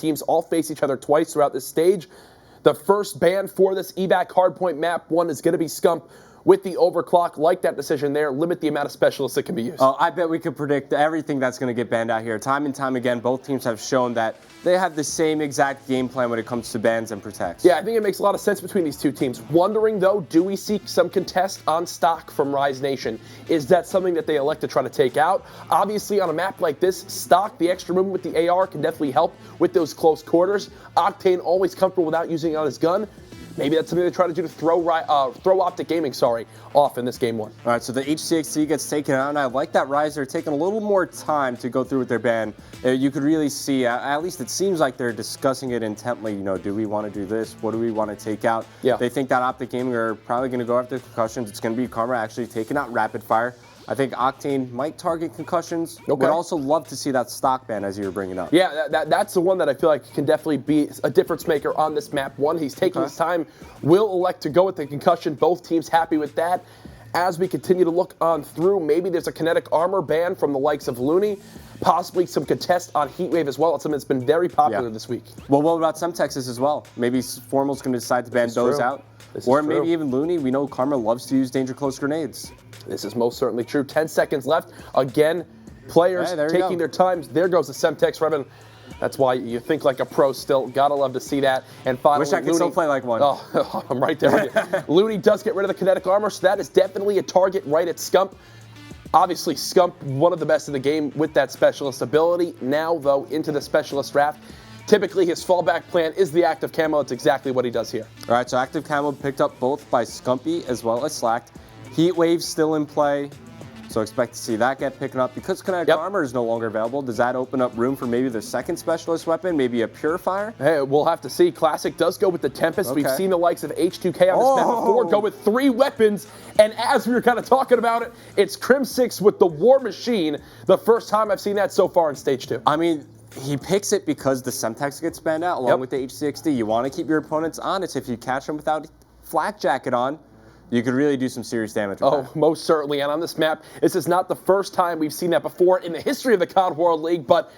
teams all face each other twice throughout this stage. The first ban for this evac Hardpoint map 1 is going to be Scump with the overclock. Like that decision there, limit the amount of specialists that can be used. Oh, I bet we could predict everything that's going to get banned out here. Time and time again, both teams have shown that they have the same exact game plan when it comes to bans and protects. Yeah, I think it makes a lot of sense between these two teams. Wondering, though, do we see some contest on stock from Rise Nation? Is that something that they elect to try to take out? Obviously, on a map like this, stock, the extra movement with the AR can definitely help with those close quarters. Octane always comfortable without using it on his gun. Maybe that's something they try to do to throw OpTic Gaming, off in this game 1. All right, so the HCXC gets taken out, and I like that Rise are taking a little more time to go through with their ban. You could really see, at least it seems like they're discussing it intently. You know, do we want to do this? What do we want to take out? Yeah. They think that OpTic Gaming are probably going to go after concussions. It's going to be Karma actually taking out Rapid Fire. I think Octane might target concussions. Okay. Would also love to see that stock ban as you were bringing up. Yeah, that's the one that I feel like can definitely be a difference maker on this map 1. He's taking his time, will elect to go with the concussion. Both teams happy with that. As we continue to look on through, maybe there's a kinetic armor ban from the likes of Looney. Possibly some contest on Heatwave as well. It's something that's been very popular this week. Well, what about some Texas as well? Maybe Formal's going to decide to ban those out. Or maybe even Looney. We know Karma loves to use danger close grenades. This is most certainly true. 10 seconds left. Again, players taking their times. There goes the Semtex Revan. That's why you think like a pro still. Gotta love to see that. And finally, wish I could still play like one. Oh, I'm right there with you. Looney does get rid of the kinetic armor, so that is definitely a target right at Scump. Obviously, Scump, one of the best in the game with that specialist ability. Now, though, into the specialist draft. Typically, his fallback plan is the active camo. It's exactly what he does here. All right, so active camo picked up both by Scumpy as well as Slacked. Heatwave still in play, so expect to see that get picked up. Because kinetic armor is no longer available, does that open up room for maybe the second specialist weapon, maybe a Purifier? Hey, we'll have to see. Classic does go with the Tempest. We've seen the likes of H2K on this map before go with 3 weapons. And as we were kind of talking about it, it's Crim 6 with the War Machine. The first time I've seen that so far in Stage 2. I mean, he picks it because the Semtex gets banned out along with the HCXD. You want to keep your opponents honest. If you catch them without flak jacket on, you could really do some serious damage with that. Most certainly. And on this map, this is not the first time we've seen that before in the history of the COD World League, but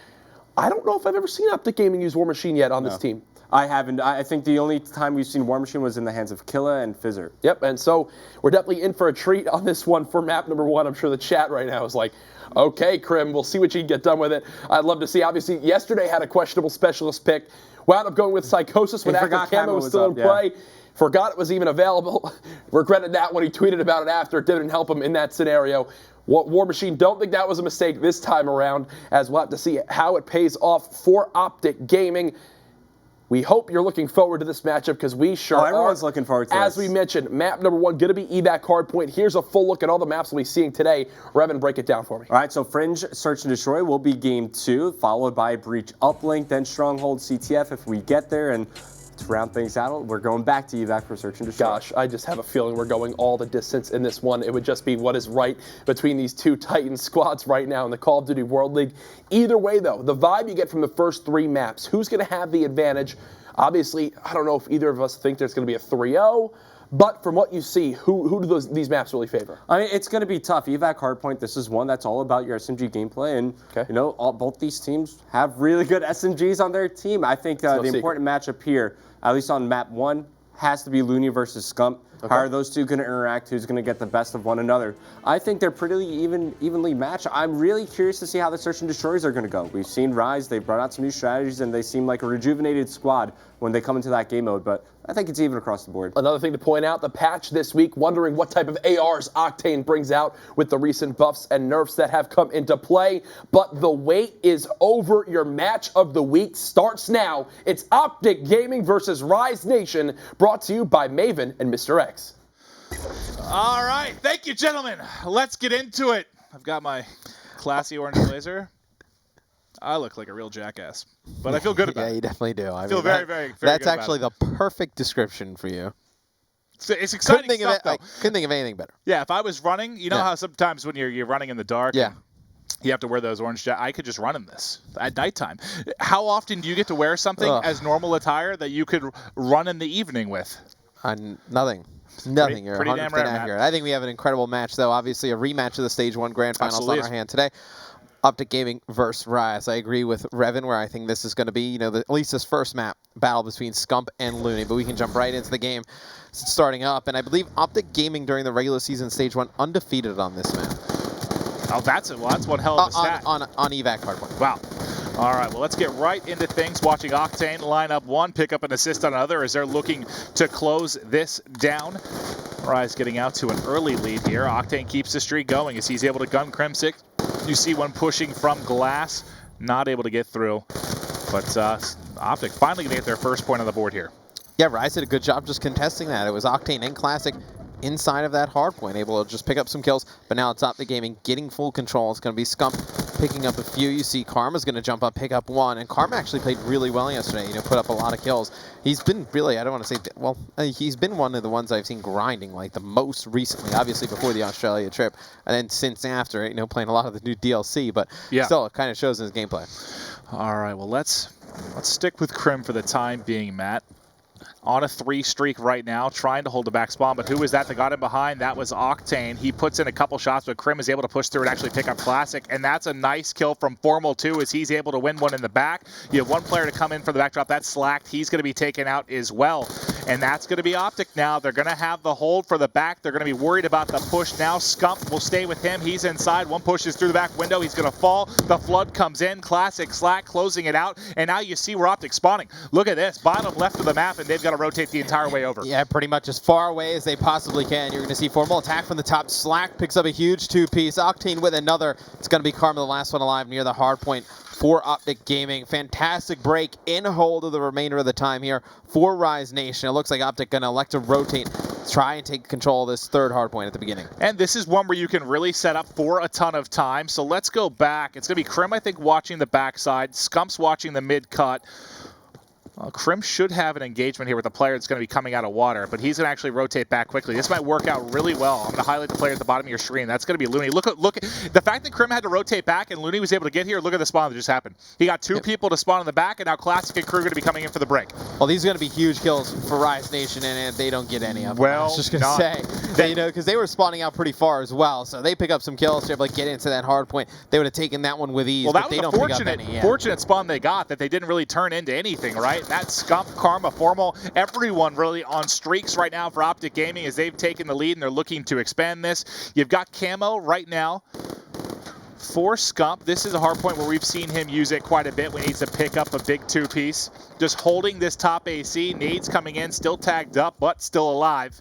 I don't know if I've ever seen OpTic Gaming use War Machine yet on this team. I haven't. I think the only time we've seen War Machine was in the hands of Killa and Fizzer. Yep, and so we're definitely in for a treat on this one for map number 1. I'm sure the chat right now is like, okay, Crim, we'll see what you can get done with it. I'd love to see. Obviously, yesterday had a questionable specialist pick. Wound up going with Psychosis when active camo was still in play. Forgot it was even available. Regretted that when he tweeted about it after. It didn't help him in that scenario. War Machine, don't think that was a mistake this time around, as we'll have to see how it pays off for OpTic Gaming. We hope you're looking forward to this matchup because we sure are. Everyone's looking forward to As we mentioned, map number 1 going to be evac Hardpoint. Here's a full look at all the maps we'll be seeing today. Revan, break it down for me. All right, so Fringe Search and Destroy will be game 2, followed by Breach Uplink, then Stronghold CTF if we get there. And to round things out, we're going back to evac for Search and Destroy. Gosh, I just have a feeling we're going all the distance in this one. It would just be what is right between these two Titan squads right now in the Call of Duty World League. Either way, though, the vibe you get from the first 3 maps, who's going to have the advantage? Obviously, I don't know if either of us think there's going to be a 3-0, but from what you see, who do these maps really favor? I mean, it's going to be tough. evac Hardpoint, this is one that's all about your SMG gameplay, and you know, both these teams have really good SMGs on their team. I think the important matchup here, at least on map 1, has to be Looney versus Scump. How are those two going to interact? Who's going to get the best of one another? I think they're pretty evenly matched. I'm really curious to see how the Search and Destroys are going to go. We've seen Rise. They've brought out some new strategies, and they seem like a rejuvenated squad when they come into that game mode. But I think it's even across the board. Another thing to point out, the patch this week, wondering what type of ARs Octane brings out with the recent buffs and nerfs that have come into play. But the wait is over. Your match of the week starts now. It's OpTic Gaming versus Rise Nation, brought to you by Maven and Mr. X. All right, thank you, gentlemen. Let's get into it. I've got my classy orange blazer. I look like a real jackass, but I feel good about it. Yeah, you definitely do. I feel very, very good That's actually the perfect description for you. It's exciting stuff, though. I couldn't think of anything better. Yeah, if I was running, you know how sometimes when you're running in the dark, you have to wear those orange jackets. I could just run in this at nighttime. How often do you get to wear something as normal attire that you could run in the evening with? Nothing. Nothing. You're pretty 100% accurate. I think we have an incredible match, though. Obviously, a rematch of the Stage 1 Grand Finals on our hand today. OpTic Gaming versus Rise. I agree with Revan, where I think this is going to be, at least this first map battle between Scump and Looney. But we can jump right into the game starting up. And I believe OpTic Gaming during the regular season stage 1 undefeated on this map. Oh, that's it. Well, that's one hell of a stat. On evac Hardpoint. Wow. All right, well, let's get right into things. Watching Octane line up one, pick up an assist on another as they're looking to close this down. Rise getting out to an early lead here. Octane keeps the streak going as he's able to gun Crimsic. You see one pushing from glass, not able to get through. But OpTic finally going to get their first point on the board here. Yeah, Rise did a good job just contesting that. It was Octane and Classic inside of that hardpoint, able to just pick up some kills, but now it's OpTic Gaming getting full control. It's going to be Scump picking up a few. You see Karma's going to jump up, pick up one, and Karma actually played really well yesterday, put up a lot of kills. He's been really, I don't want to say, well, he's been one of the ones I've seen grinding like the most recently, obviously before the Australia trip, and then since after, playing a lot of the new DLC, but still, it kind of shows in his gameplay. All right, well, let's stick with Crim for the time being, Matt. On a 3 streak right now, trying to hold the back spawn, but who was that got him behind? That was Octane. He puts in a couple shots, but Crim is able to push through and actually pick up Classic, and that's a nice kill from Formal too, as he's able to win one in the back. You have one player to come in for the backdrop. That's Slacked. He's going to be taken out as well, and that's going to be OpTic now. They're going to have the hold for the back. They're going to be worried about the push now. Scump will stay with him. He's inside. One pushes through the back window. He's going to fall. The flood comes in. Classic Slack closing it out, and now you see where OpTic spawning. Look at this. Bottom left of the map, and they've got to rotate the entire way over. Yeah, pretty much as far away as they possibly can. You're going to see Formal attack from the top. Slack picks up a huge 2-piece. Octane with another. It's going to be Karma, the last one alive near the hard point for OpTic Gaming. Fantastic break in hold of the remainder of the time here for Rise Nation. It looks like OpTic going to elect to rotate, try and take control of this third hard point at the beginning. And this is one where you can really set up for a ton of time. So let's go back. It's going to be Crim, I think, watching the backside. Scump's watching the mid-cut. Crim should have an engagement here with a player that's going to be coming out of water, but he's going to actually rotate back quickly. This might work out really well. I'm going to highlight the player at the bottom of your screen. That's going to be Looney. Look at the fact that Crim had to rotate back and Looney was able to get here. Look at the spawn that just happened. He got 2 people to spawn in the back, and now Classic and Crew are going to be coming in for the break. Well, these are going to be huge kills for Rise Nation, and they don't get any of them. Well, I was just going to say, because they were spawning out pretty far as well, so they pick up some kills to be able to get into that hard point. They would have taken that one with ease, well, but they don't pick up any. Fortunate spawn they got that they didn't really turn into anything, right? That's Scump, Karma, Formal, everyone really on streaks right now for OpTic Gaming as they've taken the lead and they're looking to expand this. You've got Camo right now for Scump. This is a hard point where we've seen him use it quite a bit when he needs to pick up a big 2-piece. Just holding this top AC. Nades coming in, still tagged up, but still alive,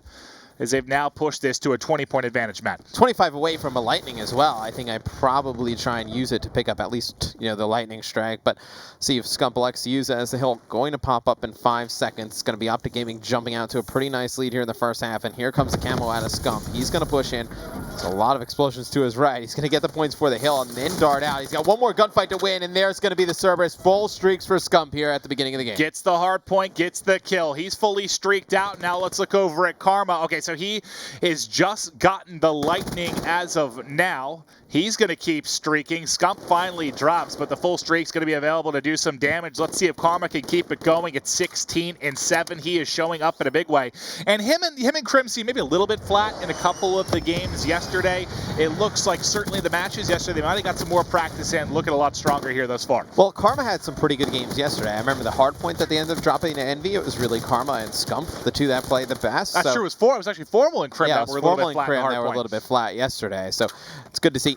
as they've now pushed this to a 20-point advantage, Matt. 25 away from a lightning as well. I think I probably try and use it to pick up at least, the lightning strike, but see if Scump elects to use it as the hill going to pop up in 5 seconds. It's going to be OpTic Gaming jumping out to a pretty nice lead here in the first half, and here comes the camo out of Scump. He's going to push in. There's a lot of explosions to his right. He's going to get the points for the hill and then dart out. He's got one more gunfight to win, and there's going to be the Cerberus. Full streaks for Scump here at the beginning of the game. Gets the hard point, gets the kill. He's fully streaked out. Now let's look over at Karma. Okay, so he is just gotten the lightning as of now. He's going to keep streaking. Scump finally drops, but the full streak's going to be available to do some damage. Let's see if Karma can keep it going at 16-7. He is showing up in a big way. And him and Crim seem maybe a little bit flat in a couple of the games yesterday. It looks like certainly the matches yesterday, they might have got some more practice in, looking a lot stronger here thus far. Well, Karma had some pretty good games yesterday. I remember the hard point that they ended up dropping to Envy. It was really Karma and Scump, the two that played the best. That's true. It was actually Formal and Crim that were a little bit flat. They were a little bit flat yesterday. So it's good to see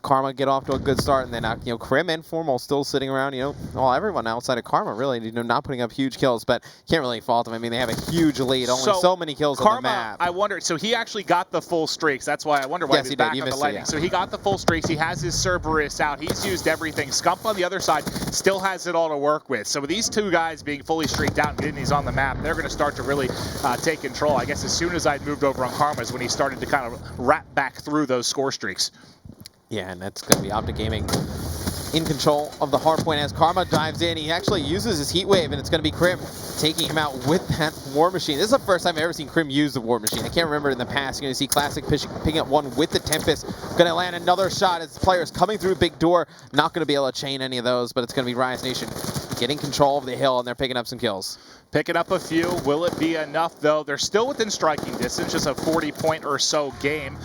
Karma get off to a good start, and then Crim and Formal still sitting around. Well, everyone outside of Karma really, not putting up huge kills, but can't really fault them. I mean, they have a huge lead, only so many kills Karma, on the map. I wonder. So he actually got the full streaks. That's why I wonder why he's back on the lightning. So he got the full streaks. He has his Cerberus out. He's used everything. Scump on the other side still has it all to work with. So with these two guys being fully streaked out and getting these on the map, they're going to start to really take control. I guess as soon as I moved over on Karma is when he started to kind of wrap back through those score streaks. Yeah, and that's going to be OpTic Gaming in control of the hard point as Karma dives in. He actually uses his heat wave, and it's going to be Crim taking him out with that War Machine. This is the first time I've ever seen Crim use the War Machine. I can't remember in the past. You're going to see Classic picking up one with the Tempest. Going to land another shot as the player's coming through big door. Not going to be able to chain any of those, but it's going to be Rise Nation getting control of the hill, and they're picking up some kills. Picking up a few. Will it be enough, though? They're still within striking distance, just a 40-point or so game.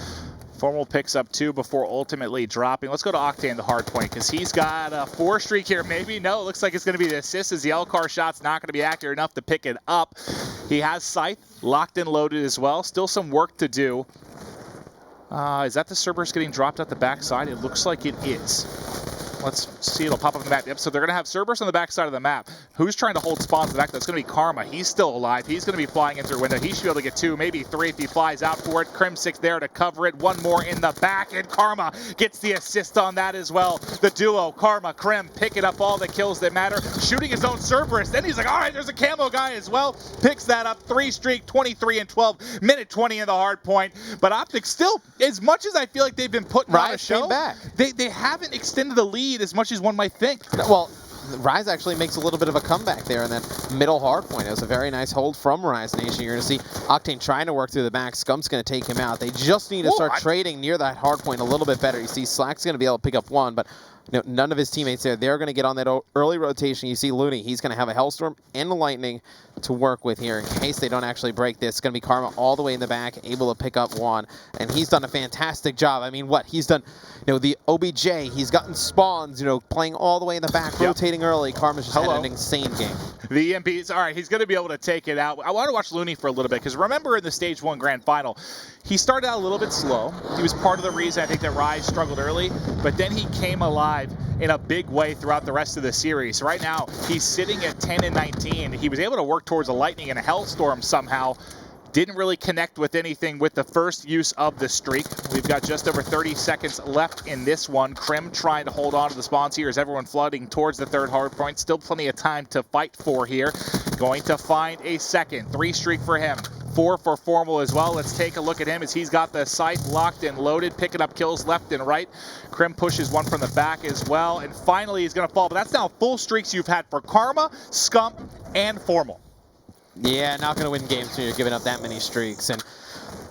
Formal picks up 2 before ultimately dropping. Let's go to Octane, the hard point, because he's got a 4 streak here. Maybe, no, it looks like it's going to be the assist as the L-car shot's not going to be accurate enough to pick it up. He has Scythe locked and loaded as well. Still some work to do. Is that the Cerberus getting dropped at the backside? It looks like it is. Let's see, it'll pop up on the map. Yep, so they're going to have Cerberus on the backside of the map. Who's trying to hold spawns in the back? That's going to be Karma. He's still alive. He's going to be flying in through a window. He should be able to get 2, maybe 3 if he flies out for it. Crimsix there to cover it. 1 more in the back, and Karma gets the assist on that as well. The duo, Karma, Krim, picking up all the kills that matter, shooting his own Cerberus. Then he's like, all right, there's a camo guy as well. Picks that up. 3 streak, 23 and 12. Minute 20 in the hard point. But OpTic still, as much as I feel like they've been putting on a show, they haven't extended the lead as much as one might think. Well, Rise actually makes a little bit of a comeback there in that middle hard point. It was a very nice hold from Rise Nation. You're going to see Octane trying to work through the back. Scump's going to take him out. They just need to start trading near that hard point a little bit better. You see Slack's going to be able to pick up 1, but none of his teammates there. They're going to get on that early rotation. You see Looney. He's going to have a Hellstorm and a Lightning to work with here in case they don't actually break this. It's going to be Karma all the way in the back, able to pick up 1. And he's done a fantastic job. I mean, what? He's done, the OBJ. He's gotten spawns, playing all the way in the back, rotating early. Karma's just had an insane game. The EMPs, all right, he's going to be able to take it out. I want to watch Looney for a little bit because remember in the Stage 1 Grand Final, he started out a little bit slow. He was part of the reason I think that Rise struggled early, but then he came alive in a big way throughout the rest of the series. Right now, he's sitting at 10 and 19. He was able to work towards a Lightning and a Hellstorm somehow. Didn't really connect with anything with the first use of the streak. We've got just over 30 seconds left in this one. Krim trying to hold on to the spawns here as everyone flooding towards the 3rd hard point. Still plenty of time to fight for here. Going to find a second. 3 streak for him. 4 for Formal as well. Let's take a look at him as he's got the Scythe locked and loaded, picking up kills left and right. Krim pushes 1 from the back as well. And finally, he's going to fall. But that's now full streaks you've had for Karma, Scump, and Formal. Yeah, not going to win games when you're giving up that many streaks. And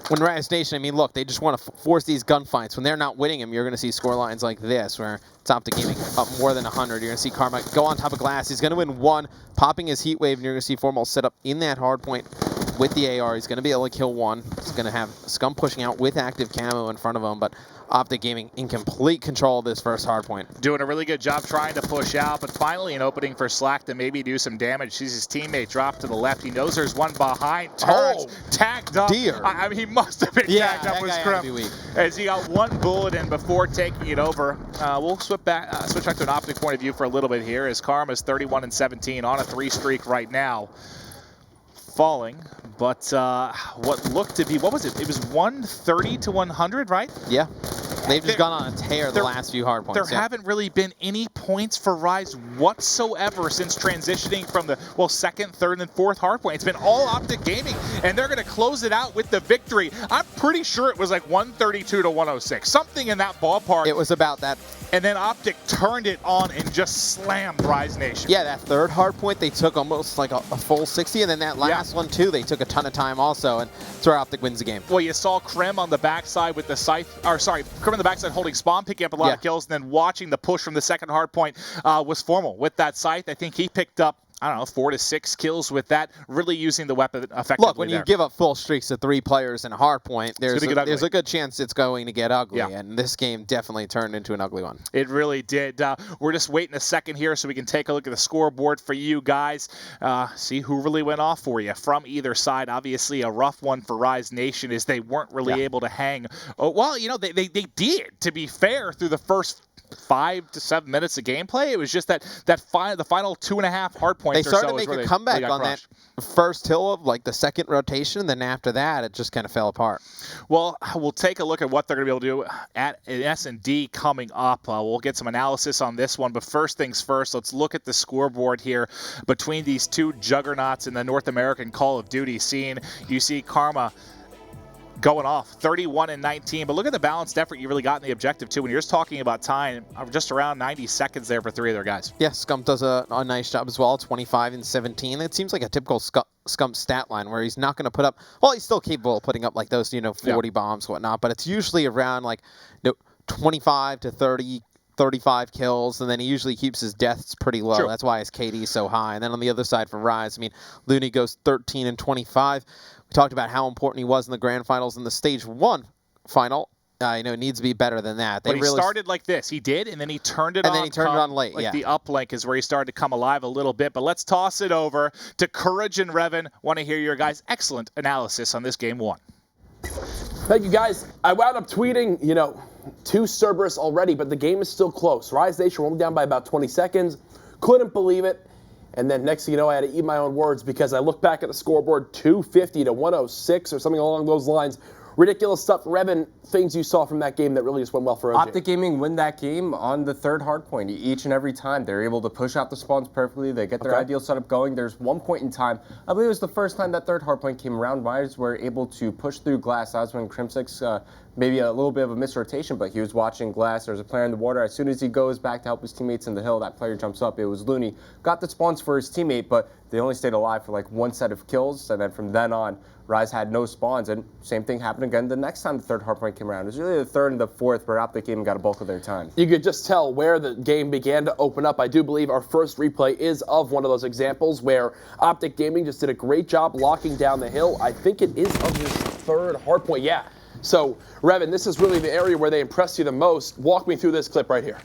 when Rise Nation, I mean, look, they just want to force these gunfights. When they're not winning them, you're going to see score lines like this, where it's OpTic Gaming up more than 100. You're going to see Karma go on top of glass. He's going to win 1, popping his heat wave, and you're going to see Formal set up in that hard point with the AR. He's going to be able to kill 1. He's going to have Scum pushing out with active camo in front of him, but OpTic Gaming in complete control of this first hard point. Doing a really good job trying to push out, but finally an opening for Slack to maybe do some damage. Sees his teammate drop to the left. He knows there's one behind. Turns, tagged up. Dear. I mean, he must have been tagged up with Scrum. As he got 1 bullet in before taking it over. We'll switch back to an OpTic point of view for a little bit here as Karma's 31 and 17 on a 3 streak right now. Falling, but what looked to be, what was it? It was 130 to 100, right? Yeah. They've just gone on a tear the last few hard points. There haven't really been any points for Rise whatsoever since transitioning from the, 2nd, 3rd, and 4th hard point. It's been all OpTic Gaming, and they're going to close it out with the victory. I'm pretty sure it was like 132 to 106, something in that ballpark. It was about that. And then OpTic turned it on and just slammed Rise Nation. Yeah, that 3rd hard point, they took almost like a full 60, and then that last one, too, they took a ton of time also, and that's where OpTic wins the game. Well, you saw Krim on the backside with the Scythe, Krim on the backside holding spawn, picking up a lot of kills, and then watching the push from the 2nd hard point was Formal. With that Scythe, I think he picked up, 4 to 6 kills with that, really using the weapon effectively. Look, when you give up full streaks to 3 players in a hard point, there's a good chance it's going to get ugly, and this game definitely turned into an ugly one. It really did. We're just waiting a second here so we can take a look at the scoreboard for you guys, see who really went off for you from either side. Obviously, a rough one for Rise Nation as they weren't really able to hang. Oh, well, they did, to be fair, through the first 5 to 7 minutes of gameplay. It was just the final 2.5 hard points. They started to make a comeback on that first hill of like the 2nd rotation, and then after that, it just kind of fell apart. Well, we'll take a look at what they're going to be able to do at S&D coming up. We'll get some analysis on this one, but first things first, let's look at the scoreboard here between these 2 juggernauts in the North American Call of Duty scene. You see Karma going off 31 and 19, but look at the balanced effort you really got in the objective too. When you're just talking about time, just around 90 seconds there for 3 of their guys. Yeah, Scump does a nice job as well, 25 and 17. It seems like a typical Scump stat line where he's not going to put up, well, he's still capable of putting up like those, 40 bombs, whatnot, but it's usually around like 25 to 30, 35 kills, and then he usually keeps his deaths pretty low. True. That's why his KD is so high. And then on the other side for Rise, Looney goes 13 and 25. We talked about how important he was in the grand finals in the Stage 1 final. needs to be better than that. But he started like this. He did, and then he turned it on. And then he turned it on late, the uplink is where he started to come alive a little bit. But let's toss it over to Courage and Revan. Want to hear your guys' excellent analysis on this game one. Thank you, guys. I wound up tweeting, 2 Cerberus already, but the game is still close. Rise Nation only down by about 20 seconds. Couldn't believe it. And then next thing you know, I had to eat my own words because I looked back at the scoreboard, 250 to 106 or something along those lines. Ridiculous stuff. Revan, things you saw from that game that really just went well for OG. OpTic Gaming win that game on the 3rd hardpoint each and every time. They're able to push out the spawns perfectly. They get their ideal setup going. There's one point in time, I believe it was the first time that 3rd hardpoint came around, Rise were able to push through glass. That was when Crimsix, maybe a little bit of a misrotation, but he was watching glass. There's a player in the water. As soon as he goes back to help his teammates in the hill, that player jumps up. It was Looney. Got the spawns for his teammate, but they only stayed alive for like 1 set of kills, and then from then on, Rise had no spawns, and same thing happened again the next time the 3rd hardpoint came around. It was really the 3rd and the 4th where OpTic Gaming got a bulk of their time. You could just tell where the game began to open up. I do believe our first replay is of one of those examples where OpTic Gaming just did a great job locking down the hill. I think it is of this 3rd hardpoint, yeah. So, Revan, this is really the area where they impressed you the most. Walk me through this clip right here.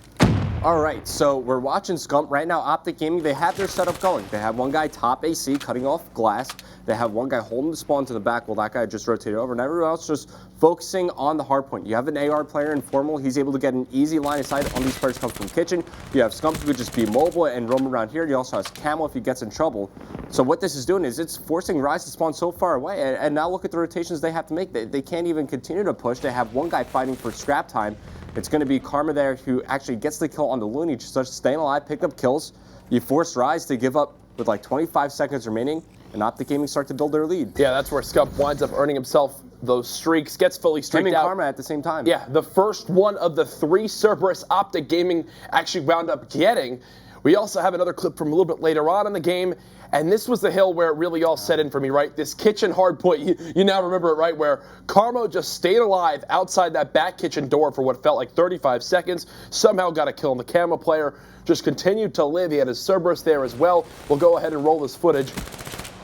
All right, so we're watching Scump right now. OpTic Gaming, they have their setup going. They have one guy top AC cutting off glass. They have one guy holding the spawn to the back while that guy just rotated over, and everyone else just focusing on the hardpoint. You have an AR player in Formal. He's able to get an easy line of sight on these players come from kitchen. You have Scump who could just be mobile and roam around here. You also have Camel if he gets in trouble. So what this is doing is it's forcing Rise to spawn so far away, and now look at the rotations they have to make. They can't even continue to push. They have one guy fighting for scrap time. It's going to be Karma there who actually gets the kill on the Looney, just staying alive, pick up kills. You force Rise to give up with like 25 seconds remaining, and OpTic Gaming start to build their lead. Yeah, that's where Scump winds up earning himself those streaks, gets fully streaked out. Karma at the same time. Yeah, the first one of the 3 Cerberus OpTic Gaming actually wound up getting. We also have another clip from a little bit later on in the game, and this was the hill where it really all set in for me, right? This kitchen hardpoint, you now remember it, right? Where Carmo just stayed alive outside that back kitchen door for what felt like 35 seconds, somehow got a kill on the Camo player, just continued to live. He had his Cerberus there as well. We'll go ahead and roll this footage.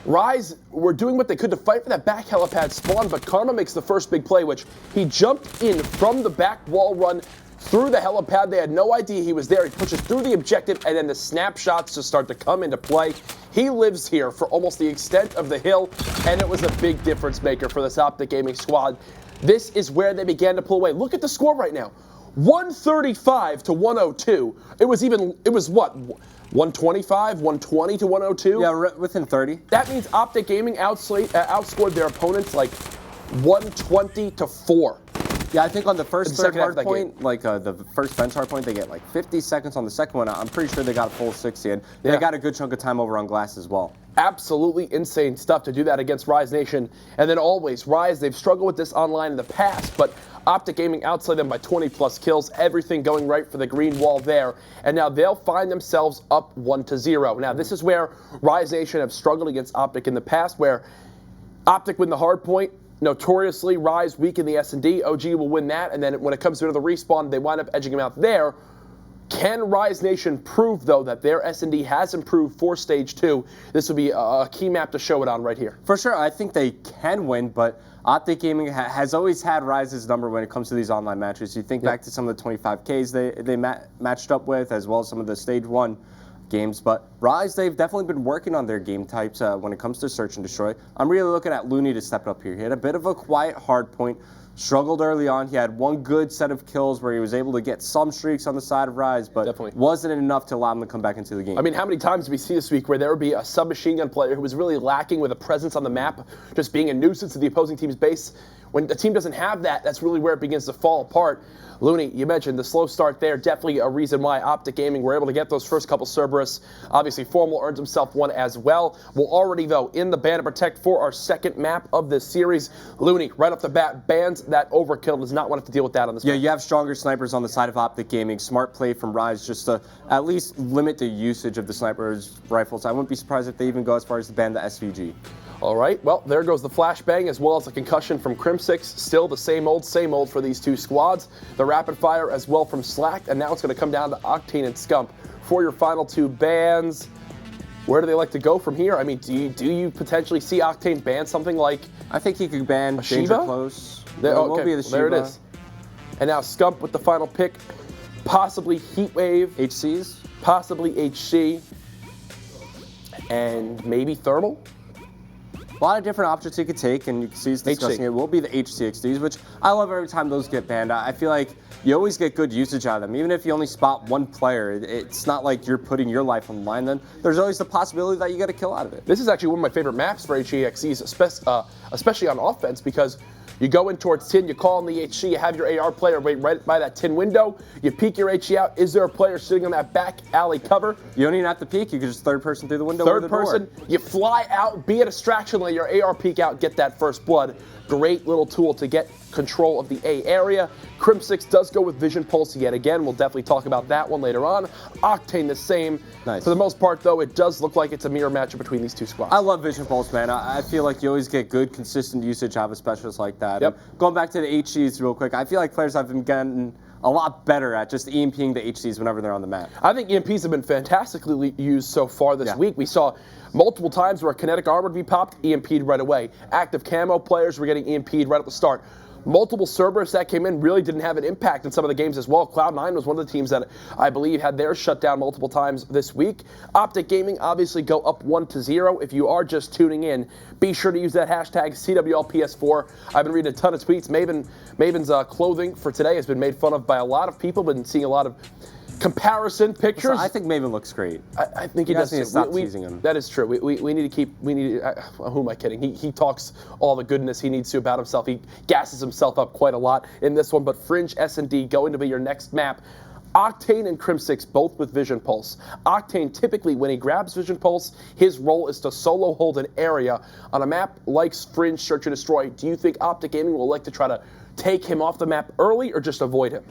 Rise were doing what they could to fight for that back helipad spawn, but Karma makes the first big play, which he jumped in from the back wall run through the helipad. They had no idea he was there. He pushes through the objective, and then the snapshots just start to come into play. He lives here for almost the extent of the hill, and it was a big difference maker for this OpTic Gaming squad. This is where they began to pull away. Look at the score right now. 135 to 102. It was what? 125, 120 to 102? Yeah, within 30. That means OpTic Gaming outscored their opponents like 120 to 4. Yeah, I think on the first third hardpoint, like the first bench hardpoint, they get like 50 seconds. On the second one, I'm pretty sure they got a full 60, and they got a good chunk of time over on glass as well. Absolutely insane stuff to do that against Rise Nation. And then always, Rise, they've struggled with this online in the past, but OpTic Gaming outslayed them by 20 plus kills, everything going right for the green wall there. And now they'll find themselves up 1-0. Now, this is where Rise Nation have struggled against OpTic in the past, where OpTic win the hardpoint. Notoriously, Rise weak in the S&D. OG will win that, and then when it comes to the respawn, they wind up edging him out there. Can Rise Nation prove, though, that their S&D has improved for Stage 2? This would be a key map to show it on right here. For sure, I think they can win, but OpTic Gaming has always had Rise's number when it comes to these online matches. You think back to some of the 25Ks they matched up with, as well as some of the Stage 1 games, but Rise, they've definitely been working on their game types when it comes to search and destroy. I'm really looking at Looney to step up here. He had a bit of a quiet hard point, struggled early on. He had one good set of kills where he was able to get some streaks on the side of Rise, but wasn't enough to allow him to come back into the game. I mean, how many times did we see this week where there would be a submachine gun player who was really lacking with a presence on the map, just being a nuisance to the opposing team's base? When the team doesn't have that, that's really where it begins to fall apart. Looney, you mentioned the slow start there, definitely a reason why OpTic Gaming were able to get those first couple Cerberus. Obviously, Formal earns himself one as well. We're already, though, in the Ban and Protect for our second map of this series. Looney, right off the bat, bans that overkill, does not want to have to deal with that on this map. You have stronger snipers on the side of OpTic Gaming. Smart play from Rise just to at least limit the usage of the sniper's rifles. I wouldn't be surprised if they even go as far as to ban the SVG. All right, well, there goes the flashbang as well as the concussion from Crimsix. Still the same old for these two squads. The rapid fire as well from Slack, and now it's going to come down to Octane and Scump for your final two bans. Where do they like to go from here? I mean, do you potentially see Octane ban something like I think he could ban Danger Close. There it is. And now Scump with the final pick. Possibly Heatwave. HCs? Possibly HC. And maybe Thermal? A lot of different options you could take, and you can see us discussing it. Will be the HCXDs, which I love every time those get banned. I feel like you always get good usage out of them. Even if you only spot one player, it's not like you're putting your life on the line. Then there's always the possibility that you get a kill out of it. This is actually one of my favorite maps for HCXDs, especially on offense, because you go in towards tin, you call in the HC, you have your AR player wait right by that tin window, you peek your HC out, is there a player sitting on that back alley cover? You don't even have to peek, you can just third person through the window Third person, you fly out, be a distraction, let your AR peek out, get that first blood. Great little tool to get control of the A area. Crim6 does go with Vision Pulse yet again. We'll definitely talk about that one later on. Octane the same. Nice. For the most part, though, it does look like it's a mirror matchup between these two squads. I love Vision Pulse, man. I feel like you always get good, consistent usage out of a specialist like that. Yep. And going back to the HCs real quick, I feel like players have been getting a lot better at just EMPing the HCs whenever they're on the map. I think EMPs have been fantastically used so far this week. We saw multiple times where kinetic armor would be popped, EMP'd right away. Active camo players were getting EMP'd right at the start. Multiple Cerberus that came in really didn't have an impact in some of the games as well. Cloud9 was one of the teams that I believe had theirs shut down multiple times this week. OpTic Gaming obviously go up 1-0. If you are just tuning in, be sure to use that hashtag CWLPS4. I've been reading a ton of tweets. Maven's clothing for today has been made fun of by a lot of people. Been seeing a lot of comparison pictures. So I think Maven looks great. I think he does. Need to stop teasing him. That is true. We need to keep. Who am I kidding? He talks all the goodness he needs to about himself. He gasses himself up quite a lot in this one. But Fringe S&D going to be your next map. Octane and Crim6 both with Vision Pulse. Octane typically, when he grabs Vision Pulse, his role is to solo hold an area on a map like Fringe Search and Destroy. Do you think OpTic Gaming will like to try to take him off the map early or just avoid him?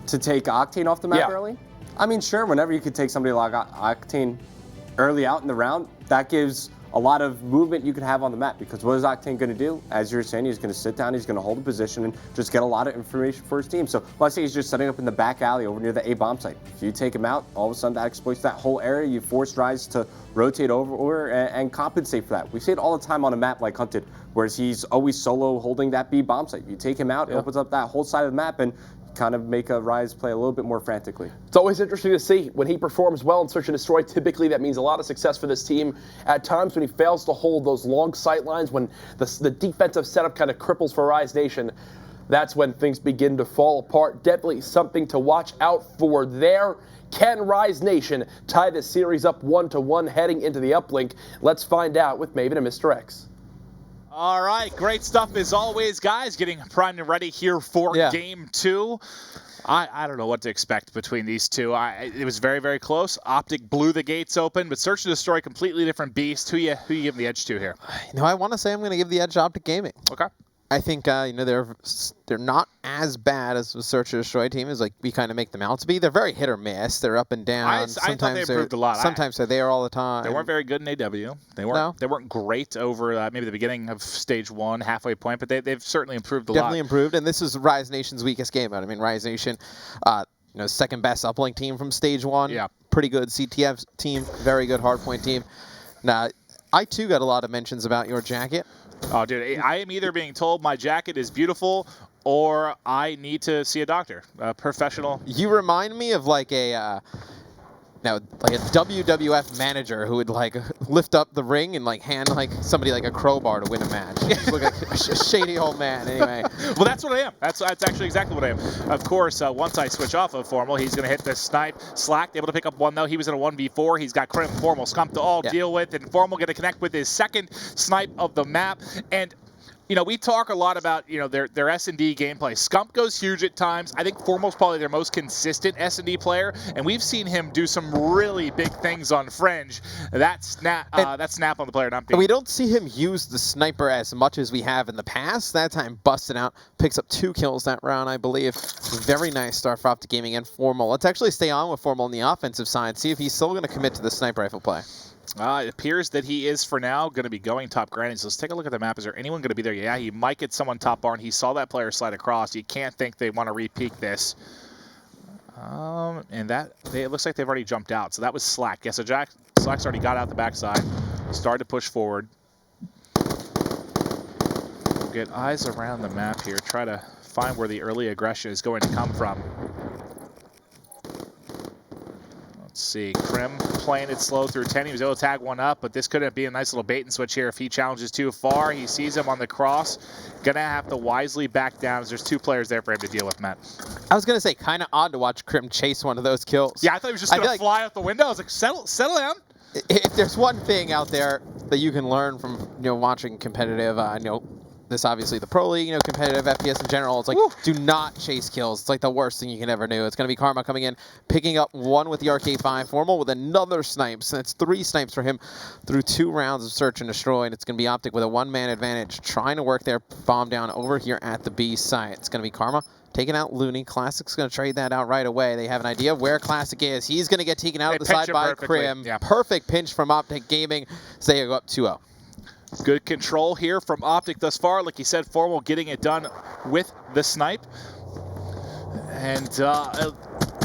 To take Octane off the map early? I mean, sure, whenever you could take somebody like Octane early out in the round, that gives a lot of movement you can have on the map, because what is Octane going to do? As you're saying, he's going to sit down, he's going to hold a position and just get a lot of information for his team. So let's say he's just setting up in the back alley over near the A bomb site. If you take him out, all of a sudden that exploits that whole area. You force Rise to rotate over and compensate for that. We see it all the time on a map like Hunted, whereas he's always solo holding that B bomb site. You take him out, it opens up that whole side of the map, and kind of make a Rise play a little bit more frantically. It's always interesting to see when he performs well in Search and Destroy. Typically that means a lot of success for this team. At times when he fails to hold those long sight lines, when the defensive setup kind of cripples for Rise Nation, that's when things begin to fall apart. Definitely something to watch out for there. Can Rise Nation tie this series up 1-1 heading into the uplink? Let's find out with Maven and Mr. X. All right, great stuff as always, guys. Getting primed and ready here for Game 2. I don't know what to expect between these two. It was very, very close. OpTic blew the gates open, but Search and Destroy, completely different beast. Who you giving the edge to here? You know, I want to say I'm going to give the edge to OpTic Gaming. Okay. I think they're not as bad as the Search and Destroy team as like we kind of make them out to be. They're very hit or miss. They're up and down. I thought they improved a lot. Sometimes they're there all the time. They weren't very good in AW. They weren't great over maybe the beginning of stage 1, halfway point, but they've certainly improved a lot. Definitely improved, and this is Rise Nation's weakest game. I mean, Rise Nation, second best uplink team from stage 1. Yeah. Pretty good CTF team. Very good Hardpoint team. Now, I too got a lot of mentions about your jacket. Oh, dude, I am either being told my jacket is beautiful or I need to see a doctor, a professional. You remind me of like a WWF manager who would like lift up the ring and like hand like somebody like a crowbar to win a match. You just look like a shady old man. Anyway. Well, that's what I am. That's actually exactly what I am. Of course, once I switch off of Formal, he's going to hit the snipe. Slack able to pick up one though. He was in a 1v4. He's got Crim, Formal, Scump to all deal with, and Formal going to connect with his second snipe of the map. And we talk a lot about, their S&D gameplay. Scump goes huge at times. I think Formal's probably their most consistent S&D player, and we've seen him do some really big things on Fringe. That snap on the player not being. We don't see him use the sniper as much as we have in the past. That time busted out, picks up 2 kills that round, I believe. Very nice start for OpTic Gaming and Formal. Let's actually stay on with Formal on the offensive side, see if he's still going to commit to the sniper rifle play. It appears that he is, for now, going to be going top granny. So let's take a look at the map. Is there anyone going to be there? Yeah, he might get someone top barn. He saw that player slide across. You can't think they want to re-peek this. And it looks like they've already jumped out. So that was Slack. Yeah, so Slack's already got out the backside. Started to push forward. We'll get eyes around the map here. Try to find where the early aggression is going to come from. Let's see, Krim playing it slow through 10. He was able to tag one up, but this could be a nice little bait and switch here if he challenges too far. He sees him on the cross. Gonna have to wisely back down as there's 2 players there for him to deal with, Matt. I was going to say, kind of odd to watch Krim chase one of those kills. Yeah, I thought he was just going to fly out the window. I was like, settle down. If there's one thing out there that you can learn from, watching competitive, this obviously the Pro League, competitive FPS in general, it's like, do not chase kills. It's like the worst thing you can ever do. It's going to be Karma coming in, picking up one with the RK5, Formal with another snipes. And it's 3 snipes for him through 2 rounds of search and destroy. And it's going to be OpTic with a 1-man advantage, trying to work their bomb down over here at the B site. It's going to be Karma taking out Looney. Classic's going to trade that out right away. They have an idea of where Classic is. He's going to get taken out of the side by Krim. Yeah. Perfect pinch from OpTic Gaming. So they go up 2-0. Good control here from OpTic thus far. Like you said, Formal getting it done with the snipe. And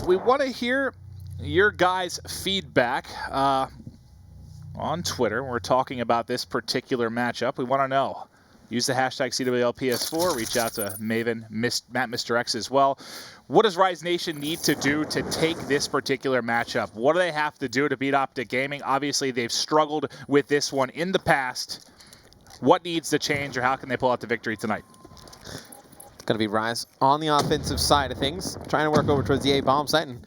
we want to hear your guys' feedback on Twitter. We're talking about this particular matchup. We want to know. Use the hashtag CWLPS4. Reach out to Maven, Matt, Mr. X as well. What does Rise Nation need to do to take this particular matchup? What do they have to do to beat OpTic Gaming? Obviously, they've struggled with this one in the past. What needs to change, or how can they pull out the victory tonight? It's going to be Rise on the offensive side of things, trying to work over towards the A-bomb site. And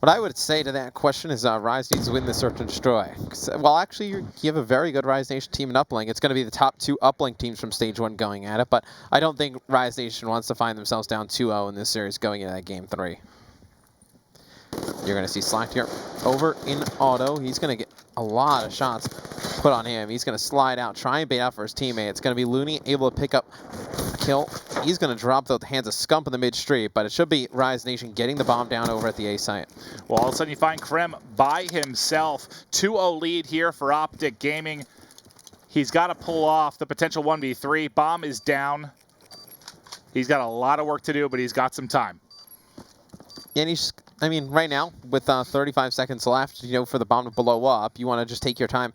what I would say to that question is Rise needs to win the search and destroy. Well, actually, you have a very good Rise Nation team in uplink. It's going to be the top 2 uplink teams from Stage 1 going at it, but I don't think Rise Nation wants to find themselves down 2-0 in this series going into that Game 3. You're going to see Slacked here over in auto. He's going to get a lot of shots put on him. He's going to slide out, try and bait out for his teammate. It's going to be Looney able to pick up a kill. He's going to drop the hands of Scump in the mid-street, but it should be Rise Nation getting the bomb down over at the A site. Well, all of a sudden you find Krim by himself. 2-0 lead here for OpTic Gaming. He's got to pull off the potential 1v3. Bomb is down. He's got a lot of work to do, but he's got some time. And right now, with 35 seconds left, for the bomb to blow up, you want to just take your time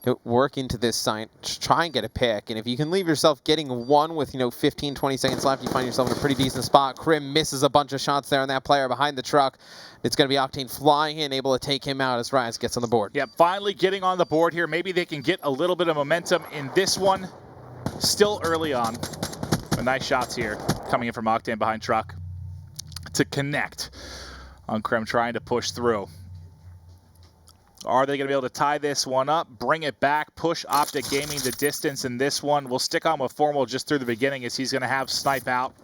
to work into this site, try and get a pick. And if you can leave yourself getting one with, 15, 20 seconds left, you find yourself in a pretty decent spot. Krim misses a bunch of shots there on that player behind the truck. It's going to be Octane flying in, able to take him out as Rise gets on the board. Yep, finally getting on the board here. Maybe they can get a little bit of momentum in this one. Still early on. But nice shots here coming in from Octane behind truck to connect on Krim trying to push through. Are they going to be able to tie this one up, bring it back, push OpTic Gaming the distance in this one? We'll stick on with Formal just through the beginning as he's going to have snipe out.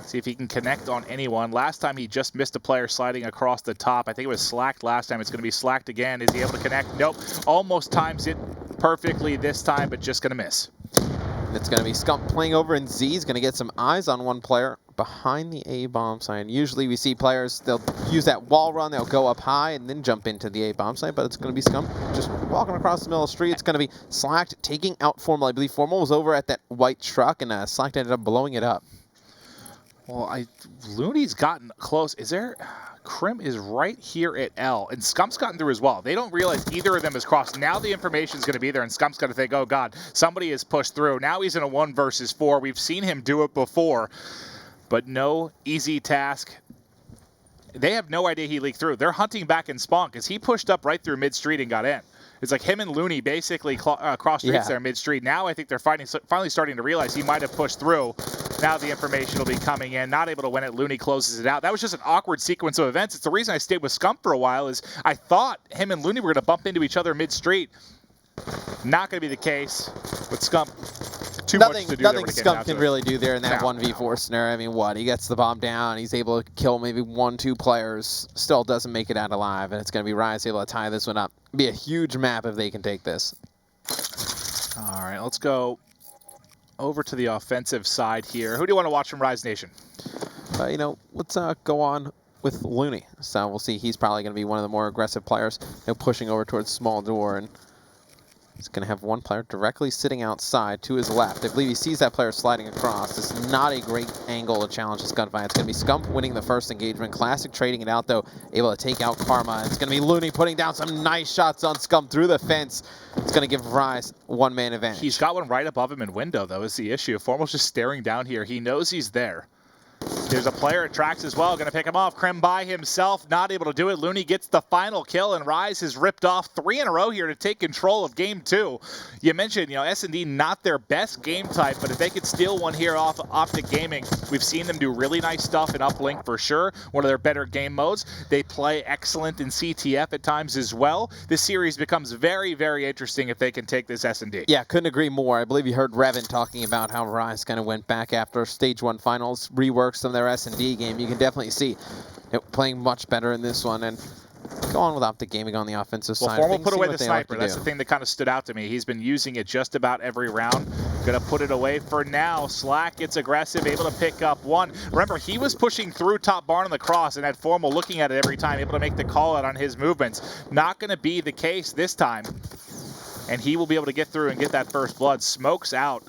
See if he can connect on anyone. Last time he just missed a player sliding across the top. I think it was Slacked last time. It's going to be Slacked again. Is he able to connect? Nope. Almost times it perfectly this time, but just going to miss. It's going to be Scump playing over, and Z's going to get some eyes on one player behind the A-bomb site. Usually we see players, they'll use that wall run, they'll go up high and then jump into the A-bomb site, but it's going to be Scump just walking across the middle of the street. It's going to be Slacked taking out Formal. I believe Formal was over at that white truck, and Slacked ended up blowing it up. Well, Looney's gotten close. Is there... Krim is right here at L, and Scump's gotten through as well. They don't realize either of them has crossed. Now the information is going to be there, and Scump's going to think, oh, God, somebody has pushed through. Now he's in a 1 versus 4. We've seen him do it before, but no easy task. They have no idea he leaked through. They're hunting back in Spawn because he pushed up right through mid-street and got in. It's like him and Looney basically cross streets there mid-street. Now I think they're finally starting to realize he might have pushed through. Now the information will be coming in. Not able to win it. Looney closes it out. That was just an awkward sequence of events. It's the reason I stayed with Scump for a while is I thought him and Looney were going to bump into each other mid-street. Not going to be the case with Scump. Nothing Scump can really do there in that 1v4 scenario. I mean, what? He gets the bomb down. He's able to kill maybe 1, 2 players. Still doesn't make it out alive. And it's going to be Rise able to tie this one up. It'll be a huge map if they can take this. All right, let's go over to the offensive side here. Who do you want to watch from Rise Nation? Let's go on with Looney. So we'll see. He's probably going to be one of the more aggressive players, pushing over towards small door. And He's going to have one player directly sitting outside to his left. I believe he sees that player sliding across. This is not a great angle to challenge this gunfight. It's going to be Scump winning the first engagement. Classic trading it out, though, able to take out Karma. It's going to be Looney putting down some nice shots on Scump through the fence. It's going to give Rise one-man advantage. He's got one right above him in window, though, is the issue. Formal's just staring down here. He knows he's there. There's a player at tracks as well, going to pick him off. Krem by himself, not able to do it. Looney gets the final kill, and Rise has ripped off 3 in a row here to take control of game 2. You mentioned, S&D not their best game type, but if they could steal one here off OpTic Gaming, we've seen them do really nice stuff in uplink for sure. One of their better game modes. They play excellent in CTF at times as well. This series becomes very, very interesting if they can take this S&D. Yeah, couldn't agree more. I believe you heard Revan talking about how Rise kind of went back after Stage 1 finals, reworked some of their S&D game. You can definitely see it playing much better in this one, and go on with OpTic Gaming on the offensive side. Formal put away the sniper. That's the thing that kind of stood out to me. He's been using it just about every round. Gonna put it away for now. Slack gets aggressive, able to pick up one. Remember, he was pushing through top barn on the cross and had Formal looking at it every time, able to make the call out on his movements. Not gonna be the case this time. And he will be able to get through and get that first blood. Smokes out.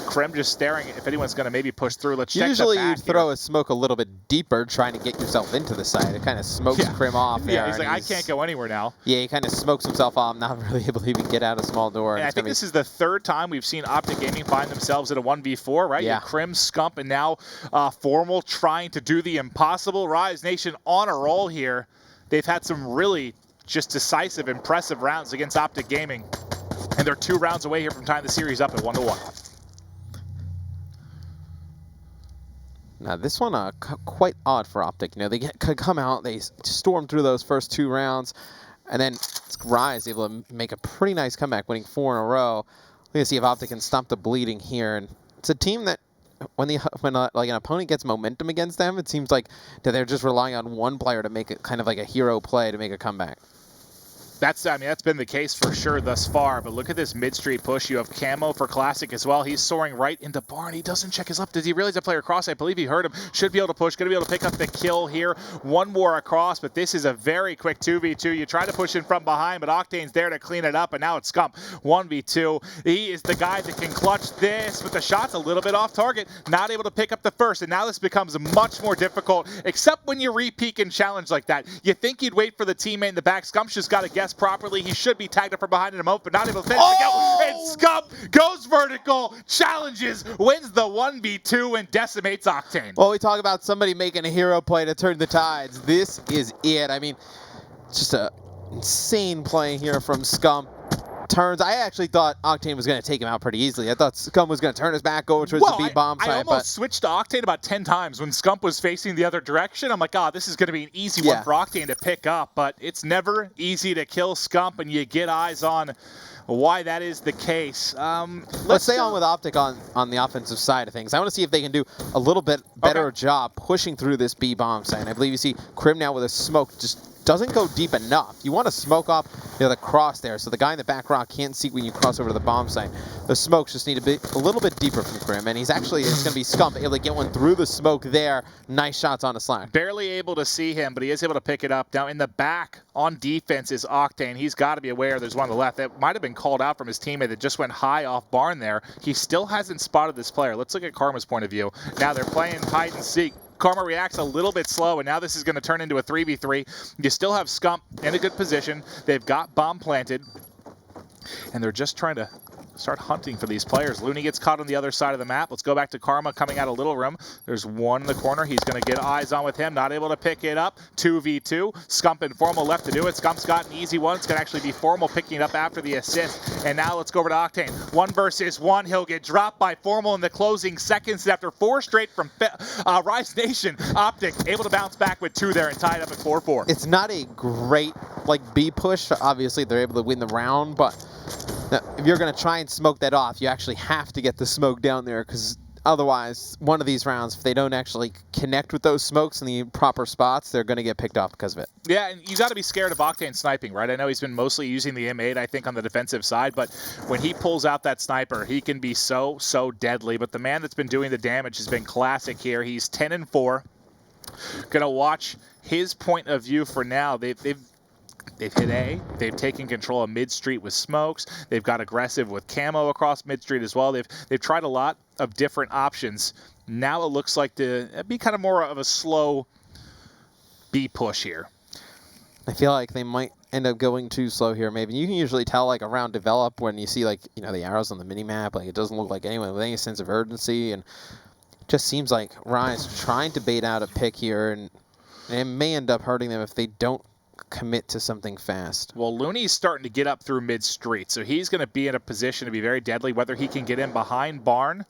Krem just staring if anyone's going to maybe push through. Let's check Usually the back you'd throw here. a smoke a little bit deeper, trying to get yourself into the side. It kind of smokes Krem off there. Yeah, he's like, I can't go anywhere now. Yeah, he kind of smokes himself off, not really able to even get out a small door. And I think this is the 3rd time we've seen OpTic Gaming find themselves in a 1v4, right? Yeah. Krem, Scump, and now Formal trying to do the impossible. Rise Nation on a roll here. They've had some really just decisive, impressive rounds against OpTic Gaming. And they're 2 rounds away here from tying the series up at 1-1. Now this one quite odd for OpTic. They come out, they storm through those first 2 rounds, and then Rise able to make a pretty nice comeback, winning 4 in a row. We're gonna see if OpTic can stop the bleeding here. And it's a team that when like an opponent gets momentum against them, it seems like that they're just relying on one player to make it kind of like a hero play to make a comeback. That's been the case for sure thus far, but look at this mid-street push. You have Camo for Classic as well. He's soaring right into barn. He doesn't check his up. Does he realize the player across? I believe he heard him. Should be able to push. Going to be able to pick up the kill here. One more across, but this is a very quick 2v2. You try to push in from behind, but Octane's there to clean it up, and now it's Scump. 1v2. He is the guy that can clutch this, but the shot's a little bit off target. Not able to pick up the first, and now this becomes much more difficult, except when you re-peek and challenge like that. You think you'd wait for the teammate in the back. Scump's just got to guess properly. He should be tagged up from behind in a moment, but not able to finish the kill. And Scump goes vertical, challenges, wins the 1v2, and decimates Octane. Well, we talk about somebody making a hero play to turn the tides. This is it. I mean, just a insane play here from Scump. Turns. I actually thought Octane was going to take him out pretty easily. I thought Scump was going to turn his back over towards the B-bomb side. I almost switched to Octane about 10 times when Scump was facing the other direction. I'm like, this is going to be an easy one for Octane to pick up, but it's never easy to kill Scump, and you get eyes on why that is the case. Let's stay on with OpTic on the offensive side of things. I want to see if they can do a little bit better job pushing through this B-bomb side. I believe you see Krem now with a smoke just doesn't go deep enough. You want to smoke off the cross there, so the guy in the back rock can't see when you cross over to the bomb site. The smokes just need to be a little bit deeper from Krem, and it's going to be Scump able to get one through the smoke there. Nice shots on the Slack. Barely able to see him, but he is able to pick it up. Now in the back on defense is Octane. He's got to be aware there's one on the left. That might have been called out from his teammate that just went high off barn there. He still hasn't spotted this player. Let's look at Karma's point of view. Now they're playing hide and seek. Karma reacts a little bit slow, and now this is going to turn into a 3v3. You still have Scump in a good position. They've got bomb planted, and they're just trying to start hunting for these players. Looney gets caught on the other side of the map. Let's go back to Karma coming out of Little Room. There's one in the corner. He's going to get eyes on with him. Not able to pick it up. 2v2. Scump and Formal left to do it. Scump's got an easy one. It's going to actually be Formal picking it up after the assist. And now let's go over to Octane. 1 versus 1. He'll get dropped by Formal in the closing seconds after 4 straight from Rise Nation. OpTic able to bounce back with 2 there and tied up at 4-4. It's not a great B push. Obviously, they're able to win the round, but if you're going to try and smoke that off, you actually have to get the smoke down there, because otherwise, one of these rounds, if they don't actually connect with those smokes in the proper spots, they're going to get picked off because of it. Yeah, and you got to be scared of Octane sniping, right? I know he's been mostly using the M8, I think, on the defensive side, but when he pulls out that sniper, he can be so deadly. But the man that's been doing the damage has been Classic here. He's 10-4. Gonna watch his point of view for now. They've They've hit A. They've taken control of mid-street with smokes. They've got aggressive with camo across mid-street as well. They've tried a lot of different options. Now it looks like to be kind of more of a slow B push here. I feel like they might end up going too slow here. Maybe you can usually tell like around develop when you see like the arrows on the mini map. Like it doesn't look like anyone with any sense of urgency, and it just seems like Rise trying to bait out a pick here, and it may end up hurting them if they don't commit to something fast. Well, Looney's starting to get up through mid-street, so he's going to be in a position to be very deadly, whether he can get in behind Barn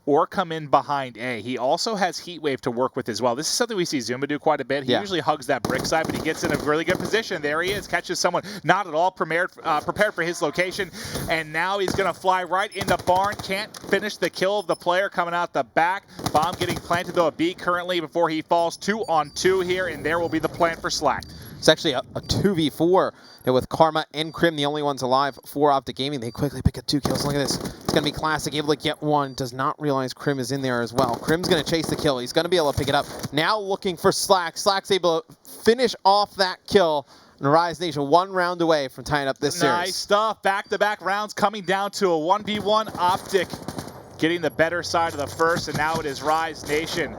or come in behind A. He also has Heatwave to work with as well. This is something we see Zuma do quite a bit. He usually hugs that brick side, but he gets in a really good position. There he is, catches someone not at all prepared for his location, and now he's going to fly right into Barn. Can't finish the kill of the player coming out the back. Bomb getting planted, though, a B currently before he falls. 2-on-2 here, and there will be the plan for Slack. It's actually a 2v4 with Karma and Krim, the only ones alive for OpTic Gaming. They quickly pick up 2 kills. Look at this. It's going to be Classic, able to get 1. Does not realize Krim is in there as well. Krim's going to chase the kill. He's going to be able to pick it up. Now looking for Slack. Slack's able to finish off that kill. And Rise Nation 1 round away from tying up this series. Nice stuff. Back-to-back rounds coming down to a 1v1. OpTic getting the better side of the first, and now it is Rise Nation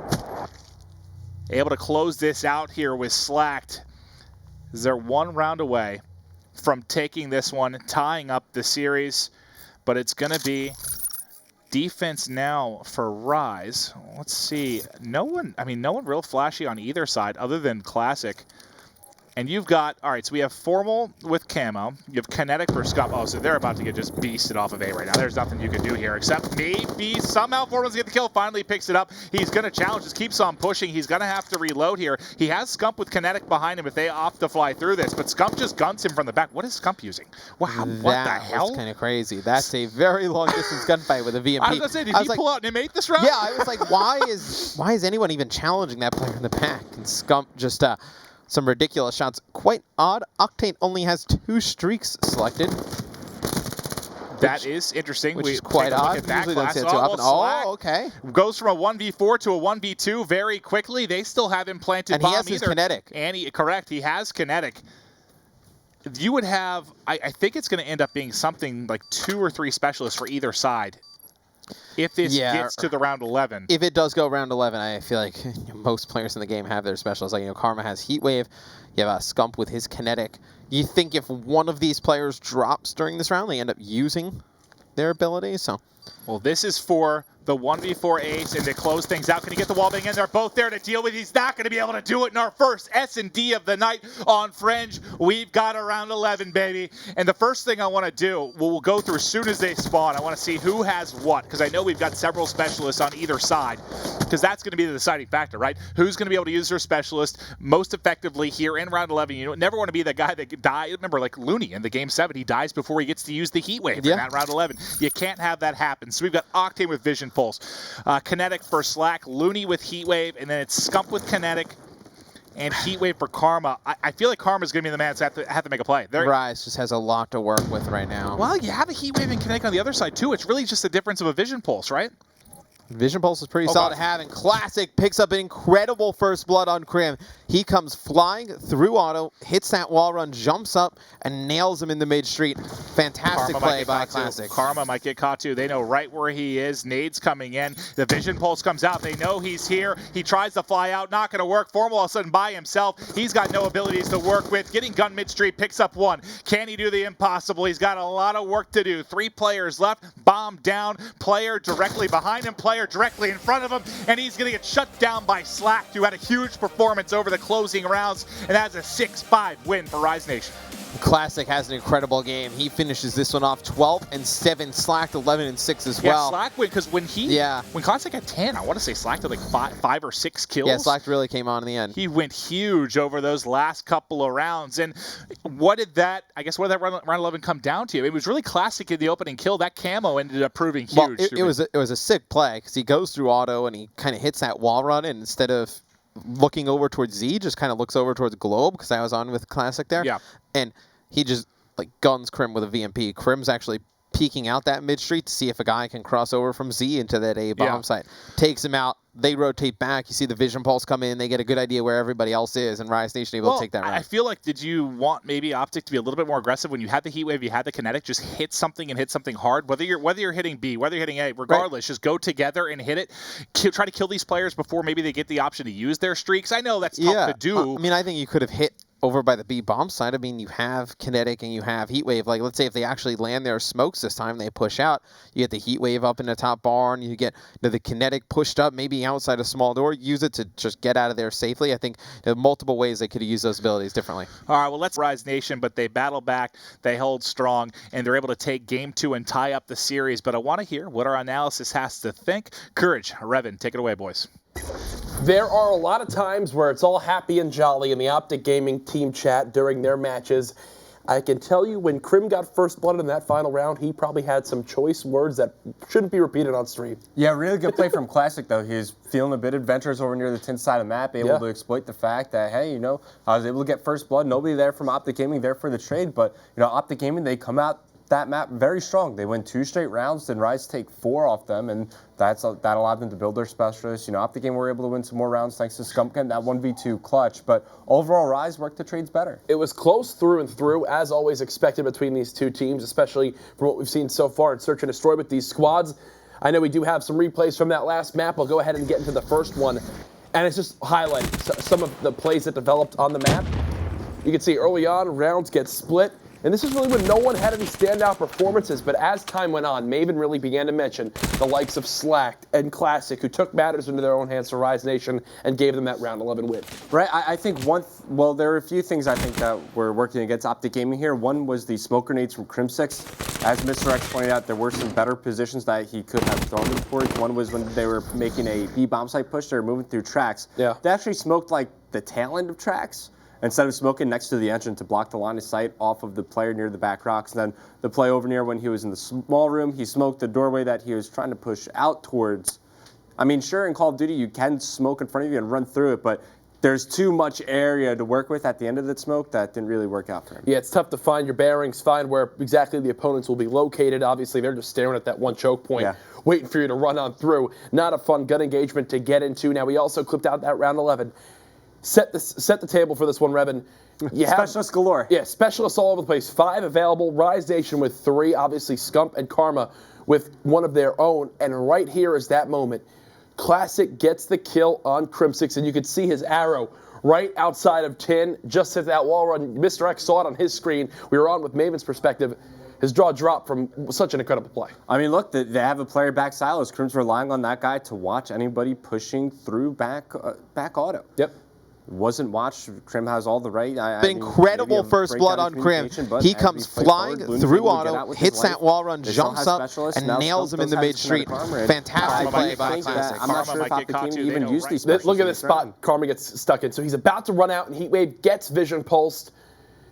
able to close this out here with Slack. They're 1 round away from taking this one, tying up the series, but it's going to be defense now for Rise. Let's see. No one real flashy on either side other than Classic. And you've got, all right, so we have Formal with Camo. You have Kinetic for Scum. Oh, so they're about to get just beasted off of A right now. There's nothing you can do here except maybe somehow Formal's get the kill. Finally picks it up. He's going to challenge, just keeps on pushing. He's going to have to reload here. He has Scump with Kinetic behind him if they opt to fly through this, but Scump just guns him from the back. What is Scump using? Wow, what the hell? That's kind of crazy. That's a very long-distance gunfight with a VMP. I was going to say, did he pull out an M8 this round? Yeah, I was like, why is anyone even challenging that player in the back? And Scump just... some ridiculous shots. Quite odd. Octane only has 2 streaks selected. That is interesting. Which is quite odd. Usually don't see it too often. Oh, okay. Goes from a 1v4 to a 1v2 very quickly. They still haven't planted bomb either. And he has his Kinetic. And correct, he has Kinetic. You would have, I think it's going to end up being something like 2 or 3 specialists for either side. If this gets to the round 11. If it does go round 11, I feel like most players in the game have their specials. Like, Karma has Heatwave. You have Scump with his Kinetic. You think if one of these players drops during this round, they end up using their abilities? So, well, this is for the 1v4 ace, and to close things out. Can he get the wall bang in? They're both there to deal with. He's not going to be able to do it in our first S&D of the night on Fringe. We've got a round 11, baby. And the first thing I want to do, we'll go through as soon as they spawn. I want to see who has what, because I know we've got several specialists on either side, because that's going to be the deciding factor, right? Who's going to be able to use their specialist most effectively here in round 11? You never want to be the guy that dies. Remember, like Looney in the Game 7, he dies before he gets to use the Heatwave in that round 11. You can't have that happen. So we've got Octane with Vision Pulse, Kinetic for Slack, Looney with Heatwave, and then it's Scump with Kinetic and Heatwave for Karma. I feel like Karma's going to be the man that's have to make a play. Rise just has a lot to work with right now. Well, you have a Heatwave and Kinetic on the other side, too. It's really just the difference of a Vision Pulse, right? Vision Pulse is pretty solid to have, and Classic picks up an incredible first blood on Krim. He comes flying through auto, hits that wall run, jumps up, and nails him in the mid-street. Fantastic play by Classic. Karma might get caught too. They know right where he is. Nades coming in. The Vision Pulse comes out. They know he's here. He tries to fly out. Not going to work. Formal all of a sudden by himself. He's got no abilities to work with. Getting gun mid-street, picks up 1. Can he do the impossible? He's got a lot of work to do. 3 players left. Bomb down. Player directly behind him. Player directly in front of him, and he's going to get shut down by Slack, who had a huge performance over the closing rounds, and that's a 6-5 win for Rise Nation. Classic has an incredible game. He finishes this one off 12-7. Slack 11-6 as well. Yeah, Slack win because when Classic had 10, I want to say Slack did like 5 or 6 kills. Yeah, Slack really came on in the end. He went huge over those last couple of rounds. And what did that round 11 come down to? It was really Classic in the opening kill. That camo ended up proving huge. Well, it was a sick play because he goes through auto and he kind of hits that wall run, and instead of looking over towards Z, just kind of looks over towards Globe, because I was on with Classic there. Yeah. And he just like guns Krim with a VMP. Krim's actually peeking out that mid street to see if a guy can cross over from Z into that A bomb site. Takes him out. They rotate back. You see the vision pulse come in. They get a good idea where everybody else is, and Rise Nation able to take that round. I feel like, did you want maybe OpTic to be a little bit more aggressive when you had the heat wave, you had the kinetic, just hit something and hit something hard, whether you're hitting B, whether you're hitting A, regardless, just go together and hit it. Try to kill these players before maybe they get the option to use their streaks. I know that's tough to do. I mean, I think you could have hit over by the B bomb side. I mean, you have kinetic and you have heat wave. Like, let's say if they actually land their smokes this time, they push out. You get the heat wave up in the top barn. You get the kinetic pushed up, maybe outside a small door. Use it to just get out of there safely. I think there are multiple ways they could have used those abilities differently. All right, well, let's Rise Nation, but they battle back, they hold strong, and they're able to take Game 2 and tie up the series. But I want to hear what our analysis has to think. Courage, Revan, take it away, boys. There are a lot of times where it's all happy and jolly in the OpTic Gaming team chat during their matches. I can tell you when Crim got first blood in that final round, he probably had some choice words that shouldn't be repeated on stream. Yeah, really good play from Classic, though. He was feeling a bit adventurous over near the 10th side of the map, able to exploit the fact that, hey, I was able to get first blood. Nobody there from OpTic Gaming there for the trade, but, OpTic Gaming, they come out that map very strong. They win 2 straight rounds, then Rise take 4 off them, and that allowed them to build their specialists. OpTic Gaming were able to win some more rounds thanks to Scump getting that 1v2 clutch, but overall Rise worked the trades better. It was close through and through, as always expected between these two teams, especially from what we've seen so far in Search and Destroy with these squads. I know we do have some replays from that last map. I'll go ahead and get into the first one, and it's just highlighting some of the plays that developed on the map. You can see early on, rounds get split. And this is really when no one had any standout performances, but as time went on, Maven really began to mention the likes of Slacked and Classic, who took matters into their own hands for Rise Nation and gave them that round 11 win. Right, I think there are a few things I think that were working against OpTic Gaming here. One was the smoke grenades from Crim6. As Mr. X pointed out, there were some better positions that he could have thrown them towards. One was when they were making a B bomb site push, they were moving through tracks. Yeah. They actually smoked like the tail end of tracks, instead of smoking next to the engine to block the line of sight off of the player near the back rocks. And then the play over near when he was in the small room, he smoked the doorway that he was trying to push out towards. I mean, sure, in Call of Duty, you can smoke in front of you and run through it, but there's too much area to work with at the end of that smoke that didn't really work out for him. Yeah, it's tough to find your bearings, find where exactly the opponents will be located. Obviously, they're just staring at that one choke point, waiting for you to run on through. Not a fun gun engagement to get into. Now, we also clipped out that round 11. Set the table for this one, Revan. Specialists galore. Yeah, specialists all over the place. 5 available. Rise Nation with 3. Obviously, Scump and Karma with 1 of their own. And right here is that moment. Classic gets the kill on Crim6, and you could see his arrow right outside of Tin. Just hit that wall run. Mr. X saw it on his screen. We were on with Maven's perspective. His draw dropped from such an incredible play. I mean, look, they have a player back silos. Crim's relying on that guy to watch anybody pushing through back auto. Yep. Wasn't watched. Crim has all the right. Incredible first blood on Crim. He comes flying through auto, hits that wall run, jumps up, and nails him in the mid street. Fantastic play by Classic. I'm not sure if OpTic Gaming even used these. Look at this spot Karma gets stuck in. So he's about to run out, and Heatwave gets vision pulsed,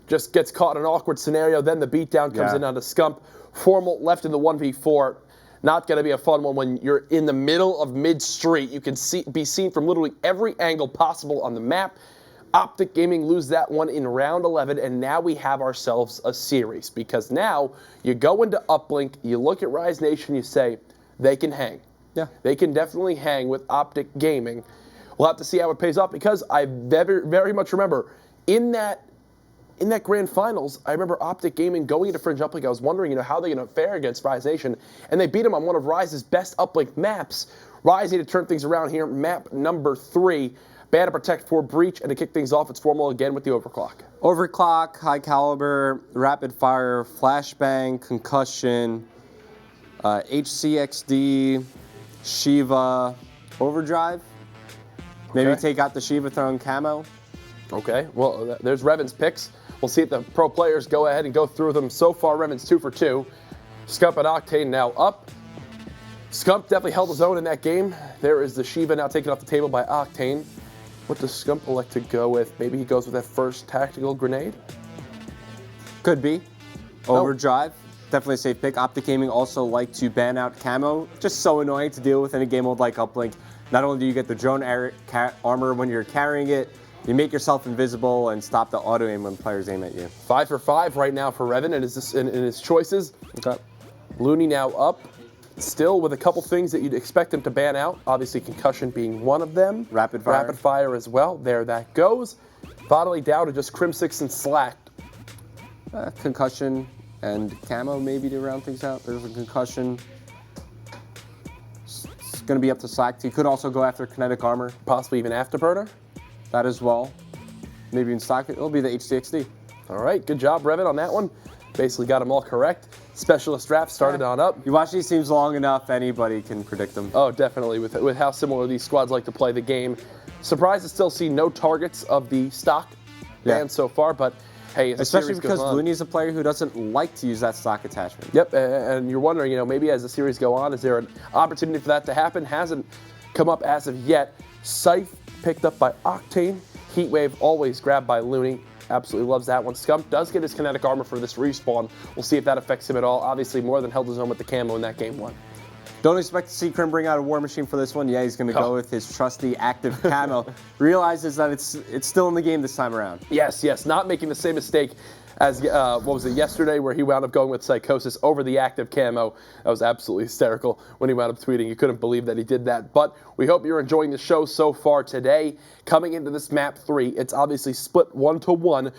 just gets caught in an awkward scenario. Then the beatdown comes in onto Scump. Formal left in the 1v4. Not going to be a fun one when you're in the middle of mid-street. You can be seen from literally every angle possible on the map. OpTic Gaming lose that one in round 11, and now we have ourselves a series. Because now you go into uplink, you look at Rise Nation, you say, they can hang. Yeah. They can definitely hang with OpTic Gaming. We'll have to see how it pays off, because I very, very much remember in that grand finals, I remember OpTic Gaming going into Fringe Uplink. I was wondering, how they're going to fare against Rise Nation, and they beat them on one of Rise's best uplink maps. Rise need to turn things around here. Map number 3, ban to protect for breach, and to kick things off, it's Formal again with the overclock. Overclock, high caliber, rapid fire, flashbang, concussion, HCXD, Shiva, overdrive. Maybe take out the Shiva throwing camo. Okay, well, there's Revan's picks. We'll see if the pro players go ahead and go through them. So far, Revan's 2 for 2. Scump and Octane now up. Scump definitely held his own in that game. There is the Shiva now taken off the table by Octane. What does Scump elect to go with? Maybe he goes with that first tactical grenade? Could be. Overdrive. Definitely a safe pick. OpTic Gaming also like to ban out camo. Just so annoying to deal with in a game mode like Uplink. Not only do you get the drone armor when you're carrying it, you make yourself invisible and stop the auto aim when players aim at you. 5 for 5 right now for Revan in his choices. Okay. Looney now up, still with a couple things that you'd expect him to ban out. Obviously, concussion being one of them. Rapid fire. Rapid fire as well. There that goes. Bodily down to just Crim6 and Slack. Concussion and camo maybe to round things out. There's a concussion. It's going to be up to Slack. He could also go after kinetic armor. Possibly even Afterburner. That as well. Maybe in Slack. It'll be the HDXD. All right, good job, Revit, on that one. Basically got them all correct. Specialist draft started on up. You watch these teams long enough, anybody can predict them. Oh, definitely, with how similar these squads like to play the game. Surprised to still see no targets of the stock band so far, but hey, as especially the series because Looney's a player who doesn't like to use that stock attachment. Yep, and you're wondering, maybe as the series go on, is there an opportunity for that to happen? Hasn't come up as of yet. Scythe picked up by Octane. Heatwave always grabbed by Looney. Absolutely loves that one. Scump does get his kinetic armor for this respawn. We'll see if that affects him at all. Obviously, more than held his own with the camo in that game one. Don't expect to see Crim bring out a War Machine for this one. Yeah, he's going to go with his trusty active camo. Realizes that it's still in the game this time around. Yes, not making the same mistake as, yesterday, where he wound up going with Psychosis over the active camo. That was absolutely hysterical when he wound up tweeting. You couldn't believe that he did that. But we hope you're enjoying the show so far today. Coming into this map 3, it's obviously split 1-1.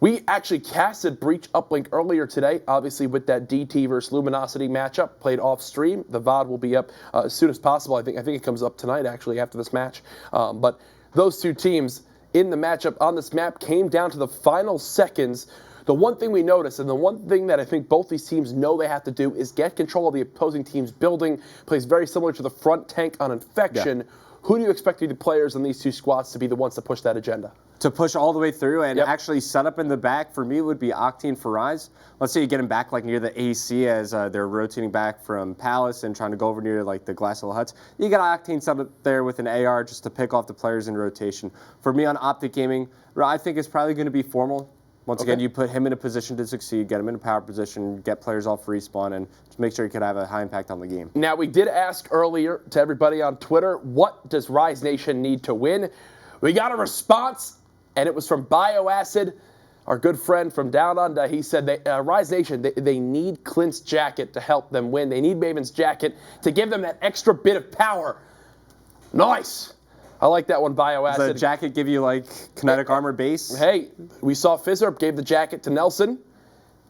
We actually casted Breach Uplink earlier today, obviously with that DT versus Luminosity matchup, played off stream. The VOD will be up as soon as possible. I think it comes up tonight, actually, after this match. But those two teams in the matchup on this map came down to the final seconds. The one thing we noticed, and the one thing that I think both these teams know they have to do, is get control of the opposing team's building. Plays very similar to the front tank on Infection. Yeah. Who do you expect the players in these two squads to be the ones to push that agenda? To push all the way through and actually set up in the back, for me, would be Octane for Rise. Let's say you get him back like near the AC as they're rotating back from Palace and trying to go over near like the Glass Hill Huts. You got Octane set up there with an AR just to pick off the players in rotation. For me on OpTic Gaming, I think it's probably going to be Formal. Once again, you put him in a position to succeed, get him in a power position, get players off respawn, and just make sure he could have a high impact on the game. Now, we did ask earlier to everybody on Twitter, what does Rise Nation need to win? We got a response, and it was from Bioacid, our good friend from Down Under. He said, Rise Nation, they need Clint's jacket to help them win. They need Maven's jacket to give them that extra bit of power. Nice. I like that one, Bioacid. Does the jacket give you, like, kinetic armor base? Hey, we saw Fizzerp gave the jacket to Nelson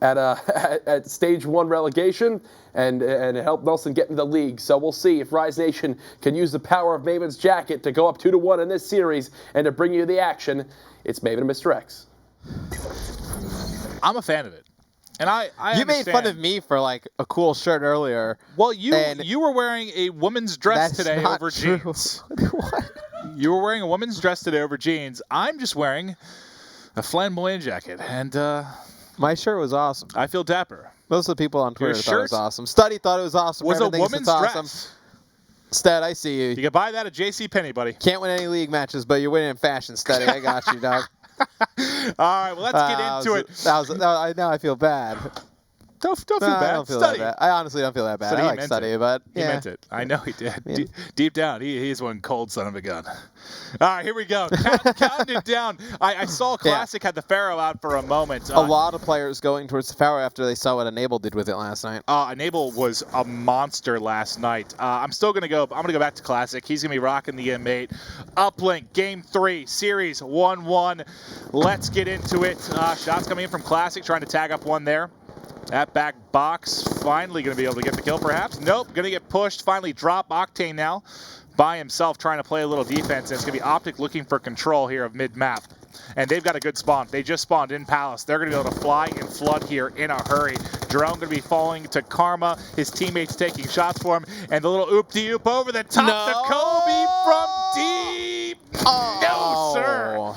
at Stage 1 relegation, and it helped Nelson get into the league. So we'll see if Rise Nation can use the power of Maven's jacket to go up 2-1 in this series and to bring you the action. It's Maven and Mr. X. I'm a fan of it. And I you made fun of me for like a cool shirt earlier. Well, you were wearing a woman's dress today over jeans. What? You were wearing a woman's dress today over jeans. I'm just wearing a flamboyant jacket, and my shirt was awesome. I feel dapper. Most of the people on Twitter thought it was awesome. Study thought it was awesome. Was a woman's dress. Awesome. Stud, I see you. You can buy that at JCPenney, buddy. Can't win any league matches, but you're winning in fashion, Study. I got you, dog. All right, well, let's get into it. Now I feel bad. Don't feel bad. I don't feel that bad. I honestly don't feel that bad. Study, I like Study, but he meant it. I know he did. Deep down, he's one cold son of a gun. All right, here we go. Counting it down. I saw Classic had the Pharaoh out for a moment. A lot of players going towards the Pharaoh after they saw what Enable did with it last night. Enable was a monster last night. I'm still going to go. I'm going to go back to Classic. He's going to be rocking the M8. Uplink, Game 3, Series 1-1. Let's get into it. Shots coming in from Classic, trying to tag up one there. That back box, finally going to be able to get the kill, perhaps. Nope, going to get pushed. Finally drop. Octane now by himself, trying to play a little defense. And it's going to be OpTic looking for control here of mid-map. And they've got a good spawn. They just spawned in Palace. They're going to be able to fly and flood here in a hurry. Drone going to be falling to Karma. His teammates taking shots for him. And the little oop-de-oop over the top to Kobe from deep. No, sir.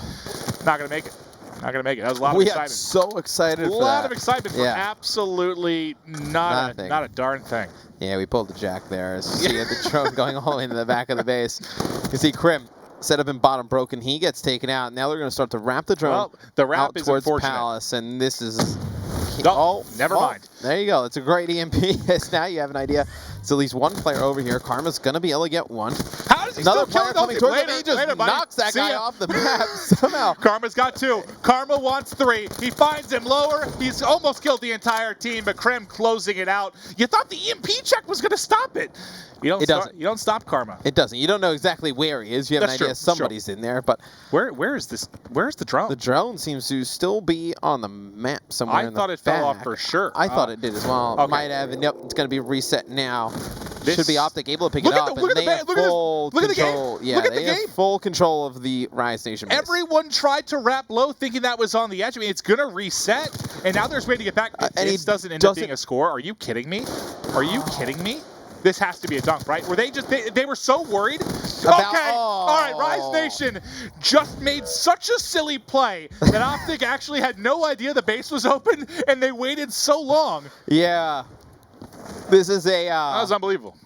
Not going to make it. Not going to make it. That was a lot of excitement. We are so excited for that. A lot of excitement for absolutely not a darn thing. Yeah, we pulled the jack there. As you see the drone going all the way into the back of the base. You see Crim set up in bottom broken. He gets taken out. Now they're going to start to wrap the drone out towards Palace. And this is... never mind. There you go. It's a great EMP. Now you have an idea. It's at least one player over here. Karma's going to be able to get one. How does. He's Another still player killing coming towards him. later, He just later, buddy. knocks that See guy ya. off the map somehow. Karma's got 2. Karma wants 3. He finds him lower. He's almost killed the entire team, but Krim closing it out. You thought the EMP check was going to stop it. You don't stop Karma. It doesn't. You don't know exactly where he is. You have an idea somebody's in there, but where is this? Where's the drone? the drone seems to still be on the map somewhere. I thought it fell off for sure. I thought it did as well. Okay. Might have. And yep, it's going to be reset now. This Should be OpTic able to pick it up, and they have full control. Yeah, they have full control of the Rise Nation base. Everyone tried to wrap low, thinking that was on the edge. I mean, it's gonna reset, and now there's a way to get back. And This doesn't end up being a score. Are you kidding me? Are you kidding me? This has to be a dunk, right? Were they just they were so worried? All right, Rise Nation just made such a silly play that OpTic actually had no idea the base was open, and they waited so long. Yeah. This is a... that was unbelievable.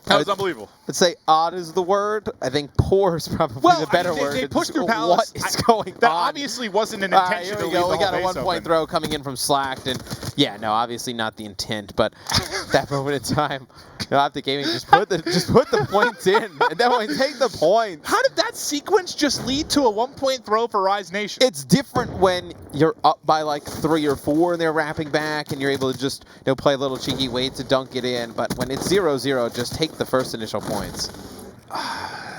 That was unbelievable. Let's say odd is the word. I think poor is probably the better word. They pushed through Palace. What is going on? That obviously wasn't an intention to leave the whole We got a base 1-point open. throw coming in from Slacked, and yeah, no, obviously not the intent, but that moment in time, OpTic Gaming just put the points in, and then we take the points. How did that sequence just lead to a 1-point throw for Rise Nation? It's different when you're up by like 3 or 4 and they're wrapping back, and you're able to just play a little cheeky wait to dunk it in. But when it's 0-0, just take the first initial points.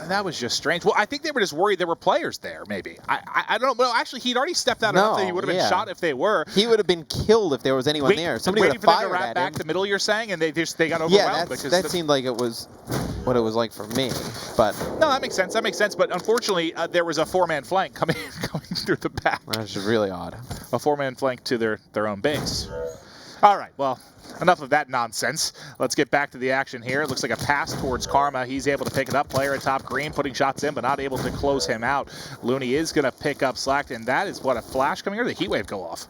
That was just strange. Well, I think they were just worried there were players there, maybe. I don't know. Well, actually, he'd already stepped out enough that he would have been shot if they were. He would have been killed if there was anyone there. Somebody would have fired at him. Waiting for them to wrap back the middle, you're saying, and they got overwhelmed. Yeah, that seemed like it was what it was like for me. But no, that makes sense. That makes sense. But unfortunately, there was a 4-man flank coming through the back. That's really odd. A 4-man flank to their own base. All right, well, enough of that nonsense. Let's get back to the action here. It looks like a pass towards Karma. He's able to pick it up. Player at top green, putting shots in, but not able to close him out. Looney is going to pick up Slacked, and that is what, a flash coming here? Or did the heat wave go off?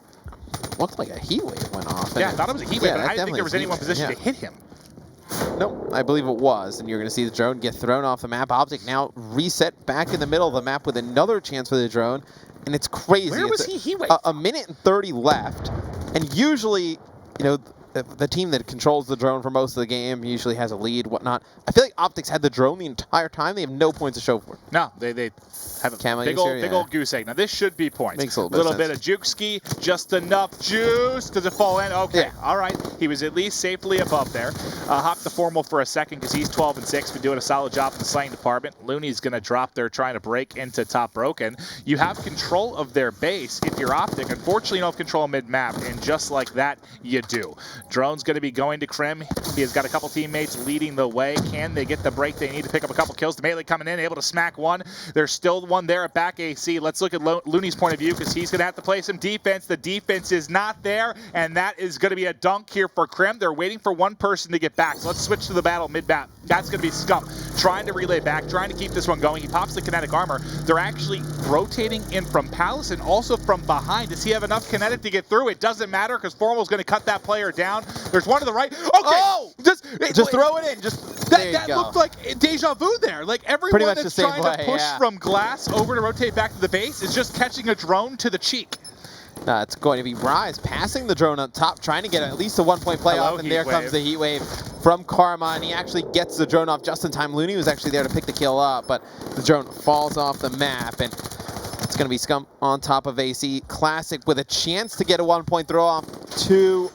Looked like a heat wave went off. Yeah, I thought it was a heat wave, but I didn't think there was anyone positioned to hit him. Nope, I believe it was, and you're going to see the drone get thrown off the map. OpTic now reset back in the middle of the map with another chance for the drone, and it's crazy. Where was he wave? A minute and 30 left, and usually, the team that controls the drone for most of the game usually has a lead, whatnot. I feel like OpTic's had the drone the entire time. They have no points to show for it. No, they have a big old goose egg. Now, this should be points. Makes a little bit of juke ski, just enough juice. Does it fall in? Okay, all right. He was at least safely above there. Hop the formal for a second because he's 12-6, been doing a solid job in the slaying department. Looney's going to drop there trying to break into top broken. You have control of their base if you're OpTic. Unfortunately, you don't have control mid-map, and just like that, you do. Drone's going to be going to Krim. He has got a couple teammates leading the way. Can they get the break they need to pick up a couple kills? The melee coming in, able to smack one. There's still one there at back AC. Let's look at Looney's point of view because he's going to have to play some defense. The defense is not there, and that is going to be a dunk here for Krim. They're waiting for one person to get back. So let's switch to the battle mid-map. That's going to be Scump trying to relay back, trying to keep this one going. He pops the kinetic armor. They're actually rotating in from Palace and also from behind. Does he have enough kinetic to get through? It doesn't matter because Formal's going to cut that player down. There's one to the right. Okay. Oh! Just throw it in. That looked like deja vu there. Like everyone that's trying to push from glass over to rotate back to the base is just catching a drone to the cheek. It's going to be Rise passing the drone up top, trying to get at least a 1-point playoff, and there comes the heat wave from Karma, and he actually gets the drone off just in time. Looney was actually there to pick the kill up, but the drone falls off the map, and it's going to be Scump on top of AC. Classic with a chance to get a 1-point throw off. 2-1.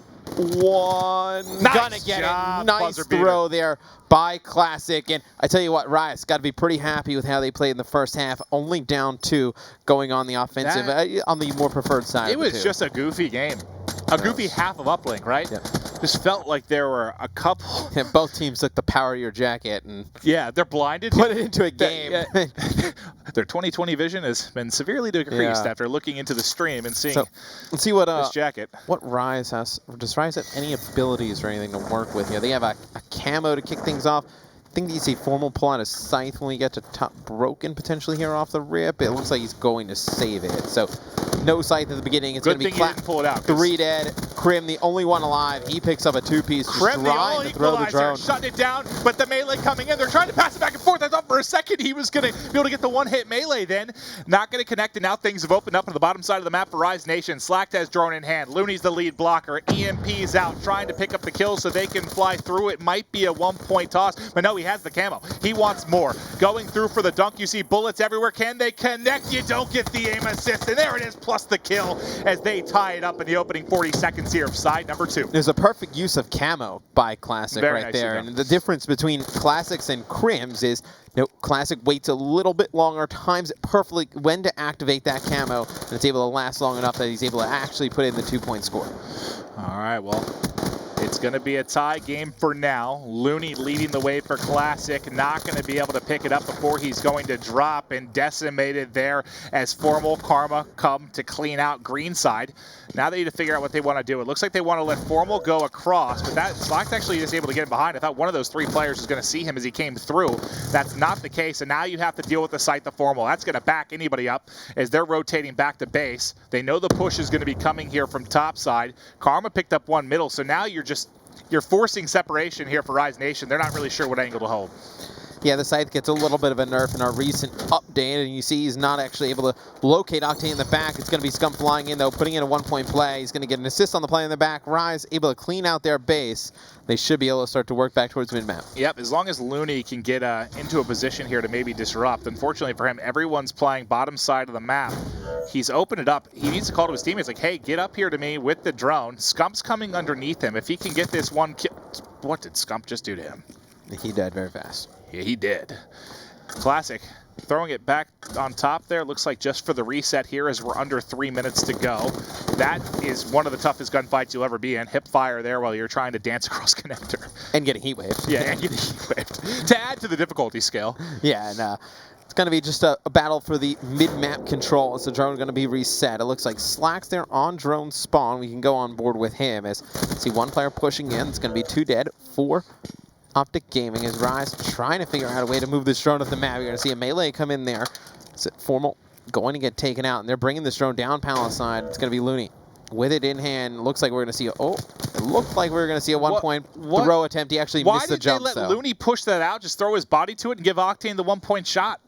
Nice Gonna get job. a nice throw there by Classic. And I tell you what, Rise got to be pretty happy with how they played in the first half. Only down 2 going on the offensive, on the more preferred side. It was just a goofy game. A goofy half of uplink, right? Yeah. Just felt like there were a couple. Yeah, both teams took the power of your jacket and they're blinded. Put it into a game. Their 20/20 vision has been severely decreased after looking into the stream and seeing. So, let's see what this jacket. What Rise has. Does Rise have any abilities or anything to work with? They have a camo to kick things off. I think you see Formal pull out a scythe when we get to top broken potentially here off the rip. It looks like he's going to save it. So No Scythe at the beginning. It's Good going to be thing he didn't pull it out. 3 dead. Krim, the only one alive. He picks up a 2-piece. Krim, the all equalizer, shutting it down, but the melee coming in. They're trying to pass it back and forth. I thought for a second he was going to be able to get the one-hit melee then. Not going to connect, and now things have opened up on the bottom side of the map for Rise Nation. Slacked has drone in hand. Looney's the lead blocker. EMP's out, trying to pick up the kill so they can fly through. It might be a 1-point toss, but no, he has the camo. He wants more. Going through for the dunk. You see bullets everywhere. Can they connect? You don't get the aim assist, and there it is, plus the kill as they tie it up in the opening 40 seconds here of side number 2. There's a perfect use of camo by Classic right there. And the difference between Classics and Crims is, Classic waits a little bit longer, times it perfectly when to activate that camo, and it's able to last long enough that he's able to actually put in the 2-point score. All right, well, it's going to be a tie game for now. Looney leading the way for Classic. Not going to be able to pick it up before he's going to drop, and decimated there as Formal Karma come to clean out Greenside. Now they need to figure out what they want to do. It looks like they want to let Formal go across, but that Slack's actually just able to get him behind. I thought one of those 3 players was going to see him as he came through. That's not the case, and now you have to deal with the Scythe the Formal. That's going to back anybody up as they're rotating back to base. They know the push is going to be coming here from top side. Karma picked up one middle, so now you're forcing separation here for Rise Nation. They're not really sure what angle to hold. Yeah, the Scythe gets a little bit of a nerf in our recent update, and you see he's not actually able to locate Octane in the back. It's going to be Scump flying in, though, putting in a 1-point play. He's going to get an assist on the play in the back. Rise able to clean out their base. They should be able to start to work back towards mid-map. Yep, as long as Looney can get into a position here to maybe disrupt. Unfortunately for him, everyone's playing bottom side of the map. He's opened it up. He needs to call to his teammates like, hey, get up here to me with the drone. Scump's coming underneath him. If he can get this one kill... What did Scump just do to him? He died very fast. Yeah, he did. Classic throwing it back on top there. Looks like just for the reset here as we're under 3 minutes to go. That is one of the toughest gunfights you'll ever be in. Hip fire there while you're trying to dance across connector. And getting heat waved. Yeah, and getting heat waved. To add to the difficulty scale. Yeah, and it's going to be just a battle for the mid-map control as the drone is going to be reset. It looks like Slack's there on drone spawn. We can go on board with him as see 1 player pushing in. It's going to be 2 dead, 4 OpTic Gaming as Rise trying to figure out a way to move this drone up the map. You're going to see a melee come in there. It's Formal going to get taken out, and they're bringing this drone down Palace side. It's going to be Looney with it in hand. Looks like we're going to see it looked like we were going to see a 1-point throw attempt. He actually missed the jump. Why did they let Looney push that out, just throw his body to it, and give Octane the 1-point shot?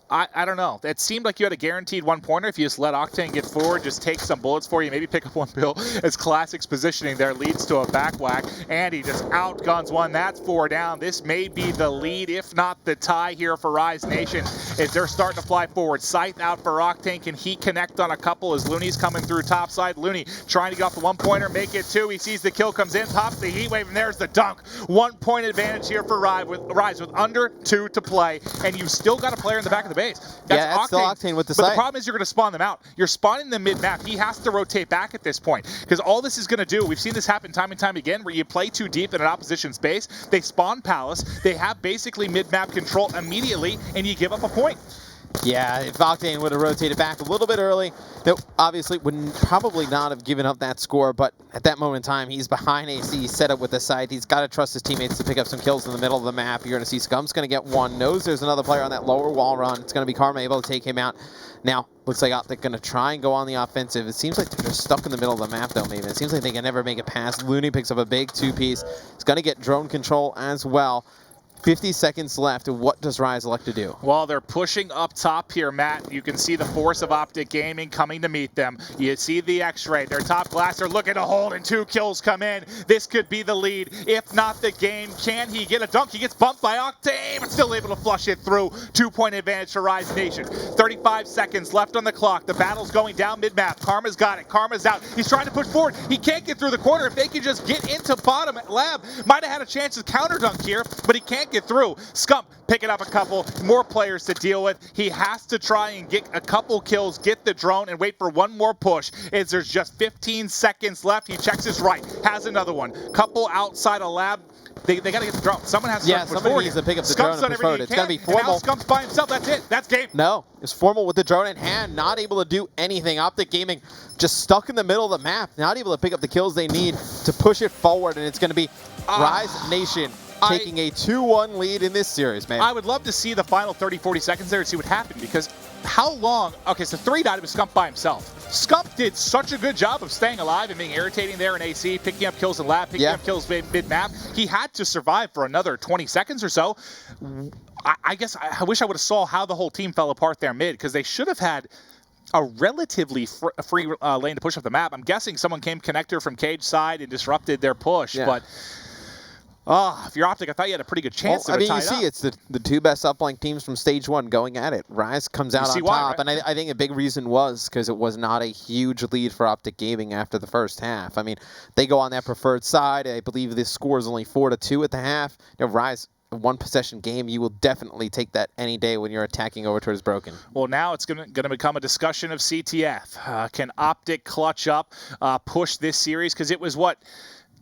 I don't know. It seemed like you had a guaranteed 1-pointer if you just let Octane get forward, just take some bullets for you, maybe pick up 1 bill. As Classic's positioning there leads to a back whack, and he just outguns one. That's 4 down. This may be the lead, if not the tie here for Rise Nation, as they're starting to fly forward. Scythe out for Octane. Can he connect on a couple as Looney's coming through topside? Looney trying to get off the 1-pointer, make it 2. He sees the kill, comes in, pops the heat wave, and there's the dunk. 1-point advantage here for Rise with under 2 to play, and you've still got a player in the back of the base. That's still Octane with the But Scythe. the problem is you're going to spawn them out. You're spawning them mid-map. He has to rotate back at this point because all this is going to do, we've seen this happen time and time again, where you play too deep in an opposition's base, they spawn Palace, they have basically mid-map control immediately, and you give up a point. Yeah, if Octane would have rotated back a little bit early, they obviously would probably not have given up that score, but at that moment in time, he's behind AC, set up with the Scythe. He's got to trust his teammates to pick up some kills in the middle of the map. You're going to see Scum's going to get 1, knows there's another player on that lower wall run. It's going to be Karma able to take him out. Now, looks like they're going to try and go on the offensive. It seems like they're just stuck in the middle of the map, though, maybe. It seems like they can never make it past. Looney picks up a big 2-piece. He's going to get drone control as well. 50 seconds left. What does Rise elect to do? Well, they're pushing up top here, Matt. You can see the force of OpTic Gaming coming to meet them. You see the X-ray. Their top glass are looking to hold, and 2 kills come in. This could be the lead, if not the game. Can he get a dunk? He gets bumped by Octane, but still able to flush it through. 2-point advantage to Rise Nation. 35 seconds left on the clock. The battle's going down mid-map. Karma's got it. Karma's out. He's trying to push forward. He can't get through the corner. If they could just get into bottom lab, might have had a chance to counter dunk here, but he can't get through. Scump picking up a couple more players to deal with. He has to try and get a couple kills, get the drone, and wait for 1 more push. As there's just 15 seconds left, he checks his right, has another one. Couple outside a lab. They got to get the drone. Someone has to start to push forward. Needs to pick up the drone and push forward. It's going to be Formal. Now Scump's by himself. That's it. That's game. No, it's Formal with the drone in hand, not able to do anything. OpTic Gaming just stuck in the middle of the map, not able to pick up the kills they need to push it forward, and it's going to be Rise Nation taking a 2-1 lead in this series, man. I would love to see the final 30-40 seconds there and see what happened, because how long? Okay, so 3 died, it was Scump by himself. Scump did such a good job of staying alive and being irritating there in AC, picking up kills in lab, picking up kills mid-map. He had to survive for another 20 seconds or so. I guess I wish I would have saw how the whole team fell apart there mid, because they should have had a relatively free lane to push up the map. I'm guessing someone came connector from Cage side and disrupted their push, but if you're OpTic, I thought you had a pretty good chance to tie it up. You see, it's the 2 best uplink teams from stage 1 going at it. Rise comes out on top, and I think a big reason was because it was not a huge lead for OpTic Gaming after the first half. I mean, they go on that preferred side. I believe this score is only 4-2 at the half. Rise, a 1-possession game, you will definitely take that any day when you're attacking over towards Broken. Well, now it's going to become a discussion of CTF. Can OpTic clutch up, push this series? Because it was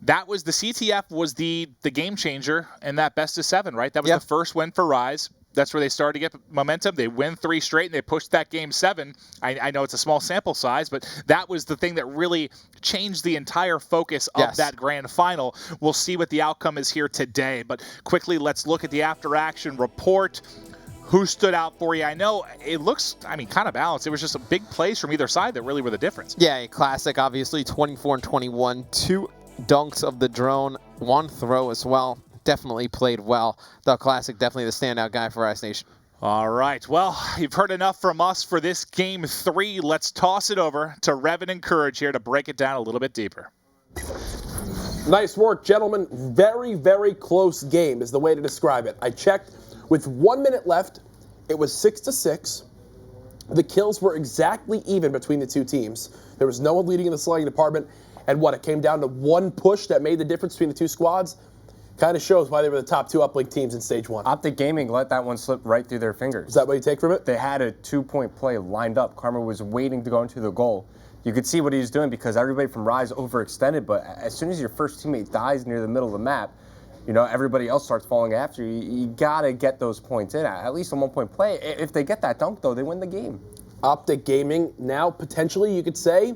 that was the CTF was the game changer in that best of 7, right? That was the first win for Rise. That's where they started to get momentum. They win 3 straight, and they pushed that game 7. I know it's a small sample size, but that was the thing that really changed the entire focus of that grand final. We'll see what the outcome is here today. But quickly, let's look at the after-action report. Who stood out for you? I know it looks, kind of balanced. It was just a big plays from either side that really were the difference. Yeah, classic, obviously, 24 and 21. 2 dunks of the drone, 1 throw as well. Definitely played well. The classic, definitely the standout guy for Rise Nation. All right. Well, you've heard enough from us for this game 3. Let's toss it over to Revan and Courage here to break it down a little bit deeper. Nice work, gentlemen. Very, very close game is the way to describe it. I checked. With 1 minute left, it was 6-6. The kills were exactly even between the 2 teams. There was no one leading in the slugging department. And it came down to 1 push that made the difference between the 2 squads. Kind of shows why they were the top 2 uplink teams in stage 1. OpTic Gaming let that one slip right through their fingers. Is that what you take from it? They had a 2-point play lined up. Karma was waiting to go into the goal. You could see what he was doing because everybody from Rise overextended, but as soon as your first teammate dies near the middle of the map, everybody else starts falling after you. You got to get those points in, at least a 1-point play. If they get that dunk, though, they win the game. OpTic Gaming now potentially, you could say,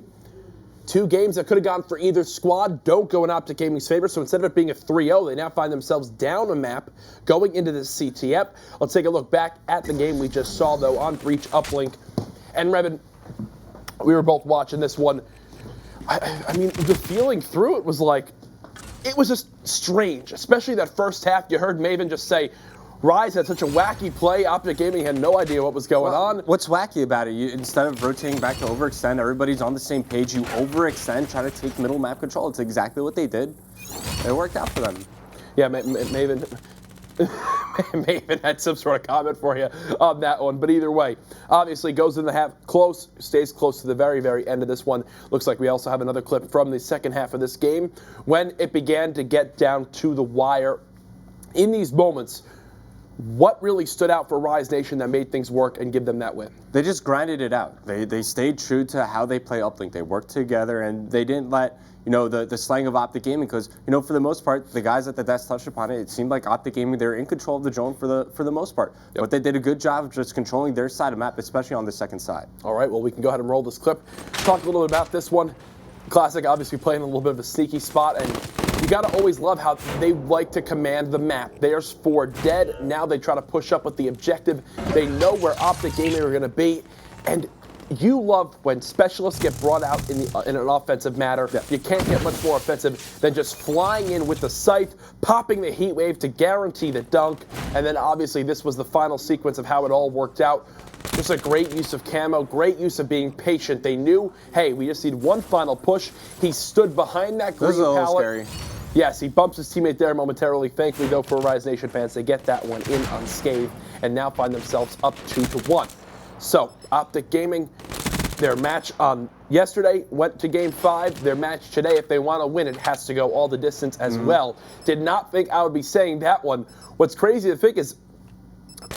2 games that could have gone for either squad don't go in OpTic Gaming's favor, so instead of it being a 3-0, they now find themselves down a map going into the CTF. Let's take a look back at the game we just saw, though, on Breach Uplink. And Revan, we were both watching this one. I mean, the feeling through it was like, it was just strange, especially that first half. You heard Maven just say, Rise had such a wacky play. OpTic Gaming had no idea what was going on. What's wacky about it? Instead of rotating back to overextend, everybody's on the same page. You overextend, try to take middle map control. It's exactly what they did. It worked out for them. Yeah, Maven had some sort of comment for you on that one. But either way, obviously goes in the half close, stays close to the very, very end of this one. Looks like we also have another clip from the second half of this game when it began to get down to the wire. In these moments, what really stood out for Rise Nation that made things work and give them that win? They just grinded it out. They stayed true to how they play uplink. They worked together, and they didn't let the slang of OpTic Gaming, because for the most part, the guys at the desk touched upon it. It seemed like OpTic Gaming, they were in control of the drone for the most part. Yep. But they did a good job of just controlling their side of the map, especially on the second side. All right, well, we can go ahead and roll this clip. Talk a little bit about this one. Classic, obviously playing a little bit of a sneaky spot, and you got to always love how they like to command the map. There's 4 dead. Now they try to push up with the objective. They know where OpTic Gaming are going to be, and you love when specialists get brought out in an offensive manner. Yeah. You can't get much more offensive than just flying in with the scythe, popping the heat wave to guarantee the dunk, and then obviously this was the final sequence of how it all worked out. Just a great use of camo, great use of being patient. They knew, hey, we just need one final push. He stood behind that green pallet. Scary. Yes, he bumps his teammate there momentarily. Thankfully, though, for Rise Nation fans, they get that one in unscathed and now find themselves up 2-1. So, OpTic Gaming, their match on yesterday went to Game 5. Their match today, if they want to win, it has to go all the distance as well. Did not think I would be saying that one. What's crazy to think is,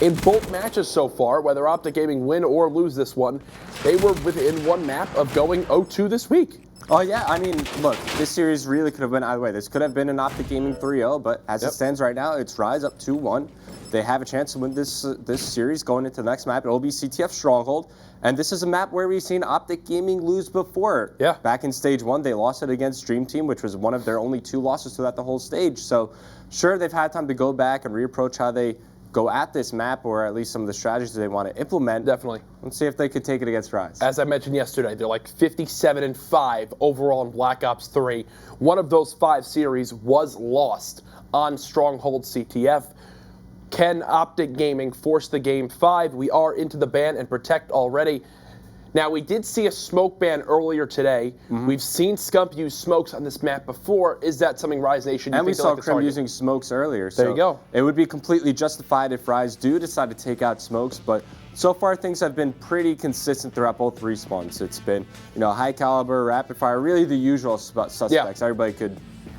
in both matches so far, whether OpTic Gaming win or lose this one, they were within one map of going 0-2 this week. Oh, yeah. I mean, look, this series really could have been either way. This could have been an OpTic Gaming 3-0, but as it stands right now, it's Rise up 2-1. They have a chance to win this series going into the next map. It will be CTF Stronghold, and this is a map where we've seen OpTic Gaming lose before. Yeah. Back in Stage 1, they lost it against Dream Team, which was one of their only 2 losses throughout the whole stage. So, sure, they've had time to go back and reapproach how they go at this map, or at least some of the strategies they want to implement. Definitely. Let's see if they could take it against Rise. As I mentioned yesterday, they're like 57-5 overall in Black Ops 3. One of those 5 series was lost on Stronghold CTF. Can OpTic Gaming force the game 5? We are into the ban and protect already. Now, we did see a smoke ban earlier today. We've seen Scump use smokes on this map before. Is that something Rise Nation? And we saw Crim using smokes earlier. There you go. It would be completely justified if Rise do decide to take out smokes, but so far things have been pretty consistent throughout both respawns. It's been, high caliber, rapid fire, really the usual suspects. Yeah. Everybody could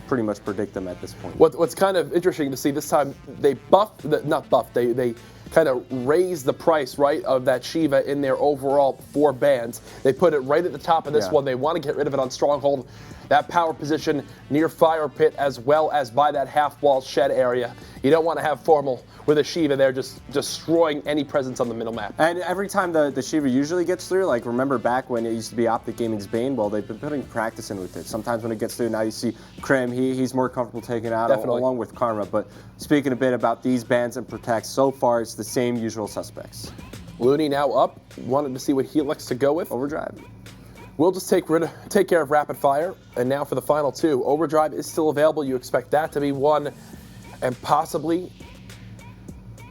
pretty much predict them at this point. What's kind of interesting to see this time, they they kind of raised the price, right, of that Shiva in their overall 4 bans. They put it right at the top of this one. They want to get rid of it on Stronghold. That power position near Fire Pit, as well as by that half-wall shed area. You don't want to have Formal with a Shiva there just destroying any presence on the middle map. And every time the Shiva usually gets through, like remember back when it used to be OpTic Gaming's Bane, well, they've been putting practice in with it. Sometimes when it gets through, now you see Crim, he's more comfortable taking it out along with Karma. But speaking a bit about these bans and protects, so far it's the same usual suspects. Looney now up, wanted to see what Helix to go with. Overdrive. We'll just take care of Rapid Fire, and now for the final 2. Overdrive is still available. You expect that to be one, and possibly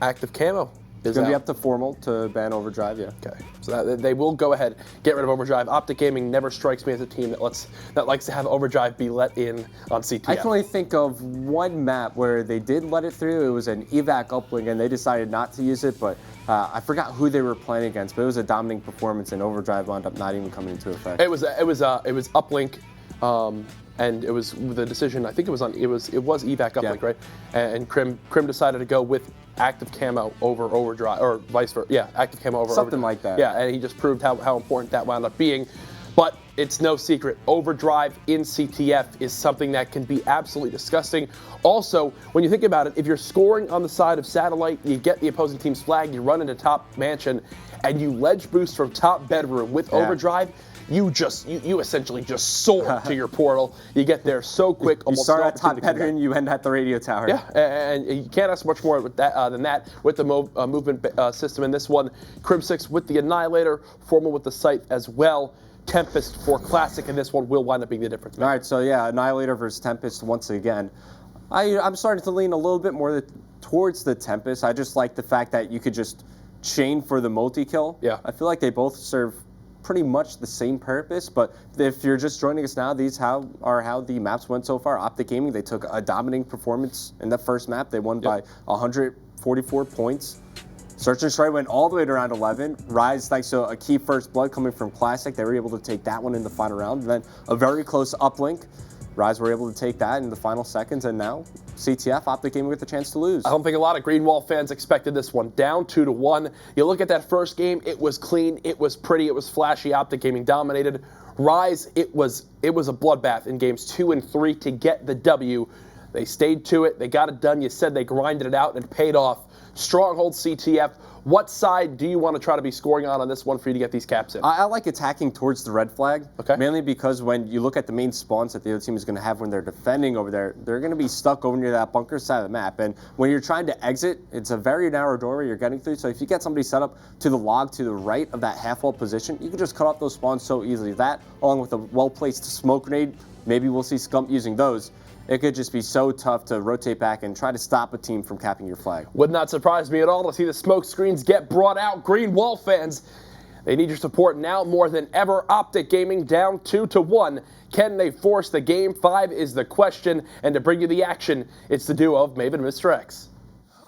Active Camo. It's going to be up to Formal to ban Overdrive, yeah. Okay, so they will go ahead, get rid of Overdrive. OpTic Gaming never strikes me as a team that likes to have Overdrive be let in on CTF. I can only think of one map where they did let it through. It was an evac uplink, and they decided not to use it, but I forgot who they were playing against, but it was a dominating performance, and Overdrive wound up not even coming into effect. It was uplink, and it was the decision. I think it was evac uplink, right? And Crim decided to go with Active Camo over Overdrive, or vice versa. Yeah, Active Camo over something Overdrive. Like that. Yeah, and he just proved how important that wound up being. But it's no secret, Overdrive in CTF is something that can be absolutely disgusting. Also, when you think about it, if you're scoring on the side of Satellite, you get the opposing team's flag, you run into top mansion, and you ledge boost from top bedroom with Overdrive, you essentially just soar to your portal. You get there so quick. You start at top bedroom, you end at the radio tower. Yeah, and you can't ask much more with that, than that with the movement system in this one. Crim 6 with the Annihilator, Formal with the Scythe as well. Tempest for Classic, and this one will wind up being the difference. All right, so yeah, Annihilator versus Tempest once again. I'm starting to lean a little bit more towards the Tempest. I just like the fact that you could just chain for the multi-kill. Yeah. I feel like they both serve pretty much the same purpose, but if you're just joining us now, these are how the maps went so far. OpTic Gaming, they took a dominating performance in the first map. They won by 144 points. Search and Strike went all the way to round 11. Rise, thanks to a key first blood coming from Classic, they were able to take that one in the final round. And then a very close uplink. Rise were able to take that in the final seconds, and now CTF, OpTic Gaming with the chance to lose. I don't think a lot of Greenwall fans expected this one. Down 2-1. You look at that first game, it was clean, it was pretty, it was flashy. OpTic Gaming dominated. Rise, it was a bloodbath in games 2 and 3 to get the W. They stayed to it, they got it done. You said they grinded it out and it paid off. Stronghold CTF, what side do you want to try to be scoring on this one for you to get these caps in? I like attacking towards the red flag, mainly because when you look at the main spawns that the other team is going to have when they're defending over there, they're going to be stuck over near that bunker side of the map. And when you're trying to exit, it's a very narrow doorway you're getting through. So if you get somebody set up to the log to the right of that half-wall position, you can just cut off those spawns so easily. That, along with a well-placed smoke grenade, maybe we'll see Scump using those. It could just be so tough to rotate back and try to stop a team from capping your flag. Would not surprise me at all to see the smoke screens get brought out. Green Wall fans, they need your support now more than ever. OpTic Gaming down 2-1. Can they force the game 5 is the question. And to bring you the action, it's the duo of Maven and Mr. X.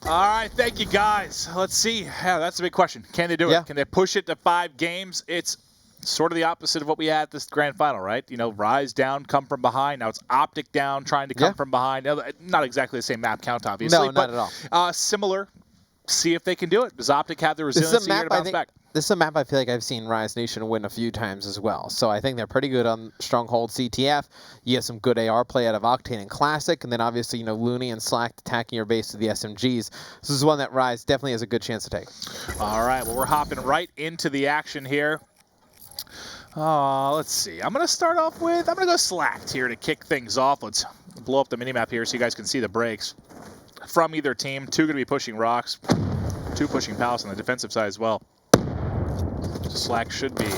All right, thank you guys. Let's see. Yeah, that's a big question. Can they do it? Can they push it to 5 games? It's sort of the opposite of what we had at this grand final, right? Rise down, come from behind. Now it's OpTic down, trying to come from behind. Not exactly the same map count, obviously. No, not at all. Similar. See if they can do it. Does OpTic have the resiliency here to bounce back? This is a map I feel like I've seen Rise Nation win a few times as well. So I think they're pretty good on Stronghold CTF. You have some good AR play out of Octane and Classic. And then obviously, Looney and Slack attacking your base to the SMGs. This is one that Rise definitely has a good chance to take. All right, well, we're hopping right into the action here. Let's see. I'm going to go Slacked here to kick things off. Let's blow up the minimap here so you guys can see the breaks. from either team. 2 going to be pushing rocks, 2 pushing palace on the defensive side as well. Slack should be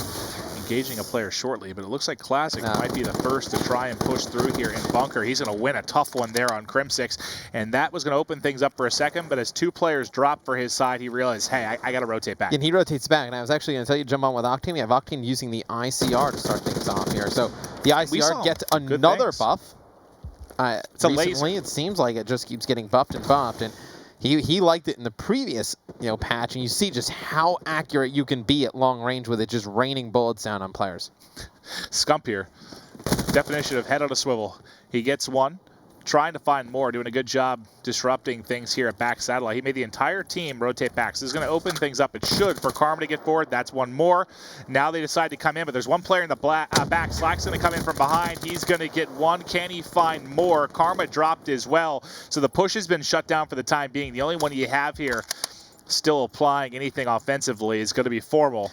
engaging a player shortly, but it looks like Classic might be the first to try and push through here in bunker. He's going to win a tough one there on Crim6, and that was going to open things up for a second, but as 2 players dropped for his side, he realized, hey, I got to rotate back. And he rotates back, and I was actually going to tell you to jump on with Octane. We have Octane using the ICR to start things off here. So the ICR gets another buff. Recently, it seems like it just keeps getting buffed and buffed, and he liked it in the previous patch, and you see just how accurate you can be at long range with it just raining bullets down on players. Scump here. Definition of head on a swivel. He gets 1. Trying to find more, doing a good job disrupting things here at back satellite. He made the entire team rotate back. So this is going to open things up. It should for Karma to get forward. That's 1 more. Now they decide to come in, but there's 1 player in the back. Slack's going to come in from behind. He's going to get 1. Can he find more? Karma dropped as well. So the push has been shut down for the time being. The only one you have here still applying anything offensively is going to be Formal.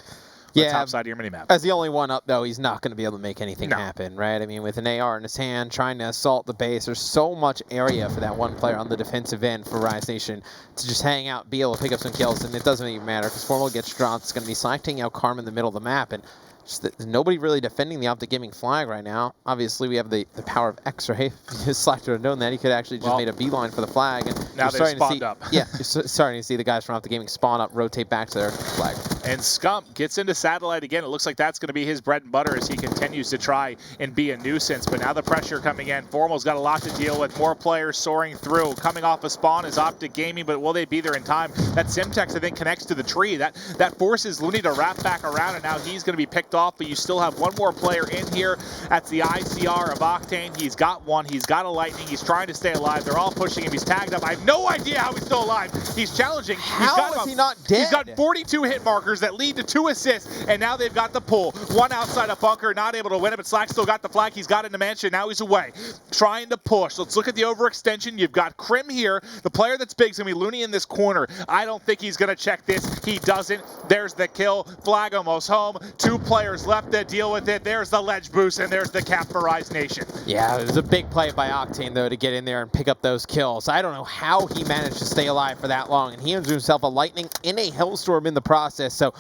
The top side of your minimap. As the only one up, though, he's not going to be able to make anything happen, right? I mean, with an AR in his hand, trying to assault the base, there's so much area for that 1 player on the defensive end for Rise Nation to just hang out, be able to pick up some kills, and it doesn't even matter because Formal gets dropped. It's going to be Slack taking out Karma in the middle of the map, and just nobody really defending the OpTic Gaming flag right now. Obviously, we have the power of X, right? Slack to have known that. He could actually just made a beeline for the flag. And now they've spawned up. Yeah, you're starting to see the guys from OpTic Gaming spawn up, rotate back to their flag. And Scump gets into satellite again. It looks like that's going to be his bread and butter as he continues to try and be a nuisance. But now the pressure coming in. Formal's got a lot to deal with. More players soaring through. Coming off a spawn is OpTic Gaming, but will they be there in time? That Simtex, I think, connects to the tree. That forces Looney to wrap back around, and now he's going to be picked off. But you still have 1 more player in here. That's the ICR of Octane. He's got 1. He's got a lightning. He's trying to stay alive. They're all pushing him. He's tagged up. I have no idea how he's still alive. He's challenging. How is he not dead? He's got 42 hit markers that lead to 2 assists, and now they've got the pull. 1 outside of bunker, not able to win it, but Slack still got the flag. He's got it in the mansion. Now he's away. Trying to push. Let's look at the overextension. You've got Crim here. The player that's big is going to be Looney in this corner. I don't think he's going to check this. He doesn't. There's the kill. Flag almost home. 2 players left to deal with it. There's the ledge boost, and there's the cap for Rise Nation. Yeah, it was a big play by Octane, though, to get in there and pick up those kills. I don't know how he managed to stay alive for that long, and he earns himself a lightning and a hellstorm in the process. So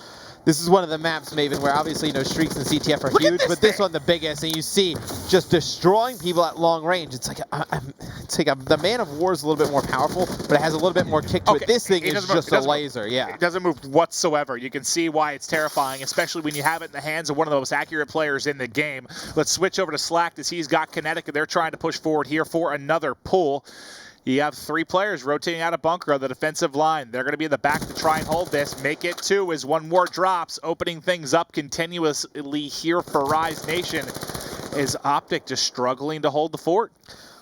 this is one of the maps, Maven, where obviously, streaks and CTF are huge, but this one the biggest, and you see just destroying people at long range. It's like the Man of War is a little bit more powerful, but it has a little bit more kick to it. This thing is just a laser, yeah. It doesn't move whatsoever. You can see why it's terrifying, especially when you have it in the hands of one of the most accurate players in the game. Let's switch over to Slack as he's got kinetic, and they're trying to push forward here for another pull. You have 3 players rotating out of bunker on the defensive line. They're going to be in the back to try and hold this. Make it 2 as 1 more drops, opening things up continuously here for Rise Nation. Is OpTic just struggling to hold the fort?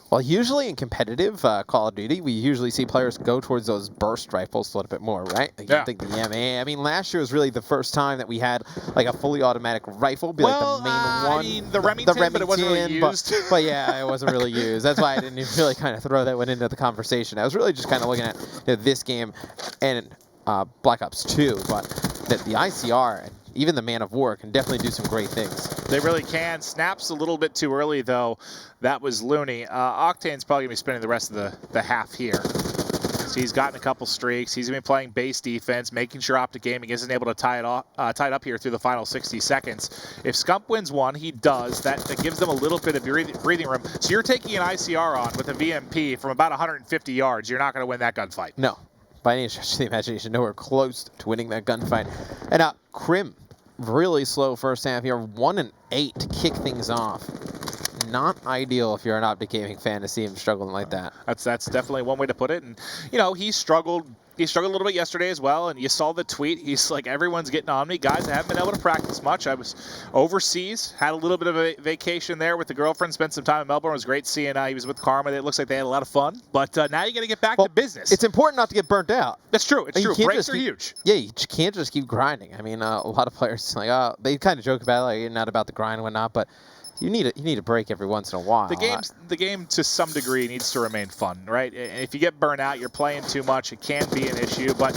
Well, usually in competitive Call of Duty, we usually see players go towards those burst rifles a little bit more, right? Yeah. I think the MA. I mean, last year was really the first time that we had like a fully automatic rifle be like the main one. I mean, the Remington, but it wasn't really used. But yeah, it wasn't really used. That's why I didn't even really kind of throw that one into the conversation. I was really just kind of looking at this game and Black Ops 2, but that the ICR, even the Man of War, can definitely do some great things. They really can. Snaps a little bit too early, though. That was Looney. Octane's probably going to be spending the rest of the half here. So he's gotten a couple streaks. He's going to be playing base defense, making sure OpTic Gaming isn't able to tie it up here through the final 60 seconds. If Scump wins one, he does. That gives them a little bit of breathing room. So you're taking an ICR on with a VMP from about 150 yards. You're not going to win that gunfight. No. By any stretch of the imagination, nowhere close to winning that gunfight. And Crim, really slow first half here, 1 and 8 to kick things off. Not ideal if you're an OpTic Gaming fan to see him struggling like that. That's definitely one way to put it. And he struggled. He struggled a little bit yesterday as well, and you saw the tweet. He's like, everyone's getting on me. Guys, I haven't been able to practice much. I was overseas, had a little bit of a vacation there with the girlfriend, spent some time in Melbourne. It was great seeing he was with Karma. It looks like they had a lot of fun. But now you got to get back to business. It's important not to get burnt out. That's true. It's true. Breaks are huge. Yeah, you can't just keep grinding. I mean, a lot of players, they kind of joke about it, like, not about the grind and whatnot, but you need a break every once in a while. The game to some degree needs to remain fun, right? If you get burnt out, you're playing too much, it can be an issue, but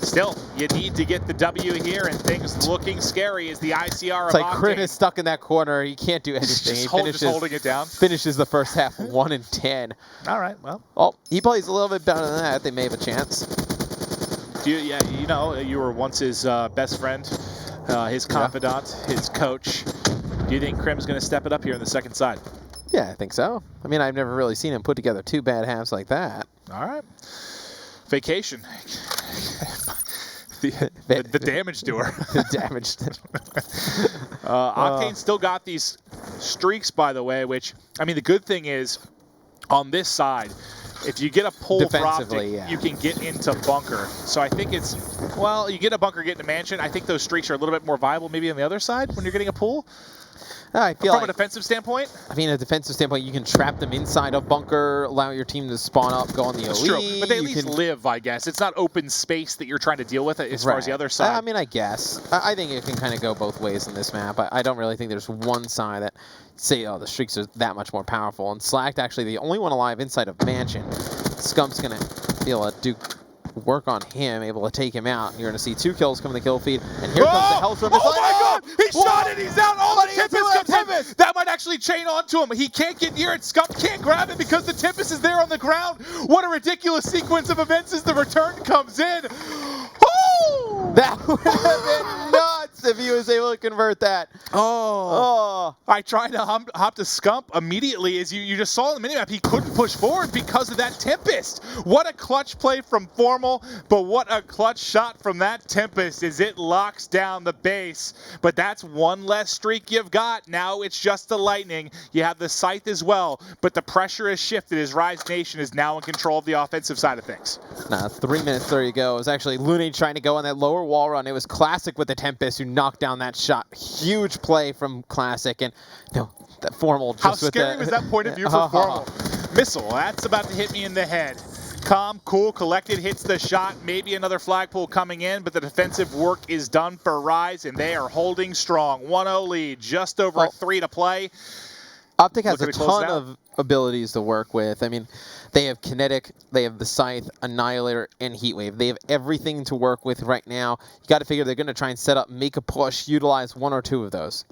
Still, you need to get the W here, and things looking scary as the ICR It's of like Octane. Crim is stuck in that corner. He can't do anything. Just He holding it down. Finishes the first half 1-10. All right, well. Oh, he plays a little bit better than that. They may have a chance. Yeah, you know, you were once his best friend, his confidant, his coach. Do you think Crim's going to step it up here in the second side? Yeah, I think so. I mean, I've never really seen him put together 2 bad halves like that. All right. Vacation. the damage doer. Damage. Octane still got these streaks, by the way, which, I mean, the good thing is, on this side, if you get a pull for OpTic, you can get into bunker. So I think it's, well, you get a bunker, get into mansion. I think those streaks are a little bit more viable maybe on the other side when you're getting a pull. I feel from like, a defensive standpoint? I mean, a defensive standpoint, you can trap them inside a bunker, allow your team to spawn up, go on the That's elite. True, but they at least live, I guess. It's not open space that you're trying to deal with as far as the other side. I mean, I guess. I think it can kind of go both ways in this map. I don't really think there's one side that say, oh, the streaks are that much more powerful. And Slacked actually the only one alive inside of Mansion. Scump's going to be able to do work on him, able to take him out. You're going to see 2 kills come in the kill feed. And here comes the Hellstorm. Oh my God! He shot it! He's out! Oh, the Tempest comes in! That might actually chain onto him. He can't get near it. Scump can't grab it because the Tempest is there on the ground. What a ridiculous sequence of events as the return comes in. Oh! That would have been nuts if he was able to convert that. Oh. I tried to hop to Scump immediately. As you just saw in the minimap, he couldn't push forward because of that Tempest. What a clutch play from Formal, but what a clutch shot from that Tempest as it locks down the base. But that's one less streak you've got. Now it's just the Lightning. You have the Scythe as well, but the pressure has shifted as Rise Nation is now in control of the offensive side of things. Now, 3 minutes, there you go. It was actually Looney trying to go on that lower wall run. It was Classic with the Tempest who knocked down that shot. Huge play from Classic, and no, that Formal just How with scary was that point of view for Formal? Missile, that's about to hit me in the head. Calm, cool, collected, hits the shot. Maybe another flagpole coming in, but the defensive work is done for Rise, and they are holding strong. 1-0 lead, just over 3 to play. OpTic has a ton of abilities to work with. I mean, they have Kinetic, they have the Scythe, Annihilator, and Heatwave. They have everything to work with right now. You got to figure they're going to try and set up, make a push, utilize 1 or 2 of those.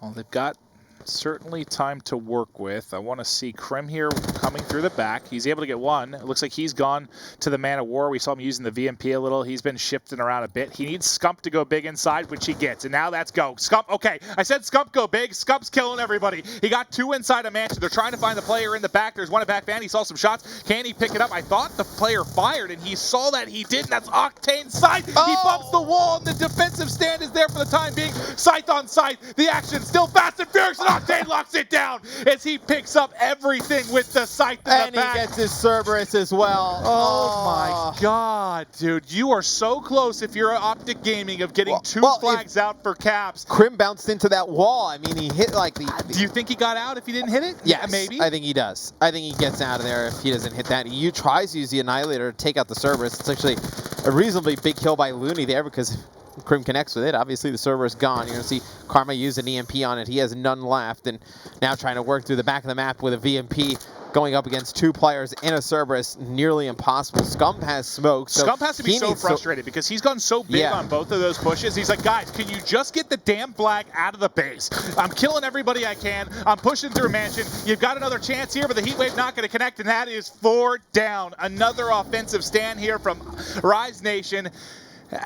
Well, they've got certainly time to work with. I want to see Crim here coming through the back. He's able to get 1. It looks like he's gone to the Man of War. We saw him using the VMP a little. He's been shifting around a bit. He needs Scump to go big inside, which he gets. And now that's go. Scump, okay. I said Scump go big. Scump's killing everybody. He got 2 inside a mansion. They're trying to find the player in the back. There's one at back van. He saw some shots. Can he pick it up? I thought the player fired, and he saw that he didn't. That's Octane's Scythe. Oh. He bumps the wall, and the defensive stand is there for the time being. Scythe on Scythe. The action still fast and furious, and Octane locks it down as he picks up everything with the Scythe in the back. And he gets his Cerberus as well. Oh my God, dude. You are so close if you're OpTic Gaming of getting 2 flags out for caps. Crim bounced into that wall. I mean, he hit like the... Do you think he got out if he didn't hit it? Yes, maybe. I think he does. I think he gets out of there if he doesn't hit that. He tries to use the Annihilator to take out the Cerberus. It's actually a reasonably big kill by Looney there because Crim connects with it. Obviously, the server is gone. You're going to see Karma use an EMP on it. He has none left, and now trying to work through the back of the map with a VMP, going up against 2 players in a Cerberus, nearly impossible. Scump has smoke. So Scump has to be so frustrated because he's gone so big on both of those pushes. He's like, guys, can you just get the damn flag out of the base? I'm killing everybody I can. I'm pushing through Mansion. You've got another chance here, but the Heatwave not going to connect, and that is 4 down. Another offensive stand here from Rise Nation.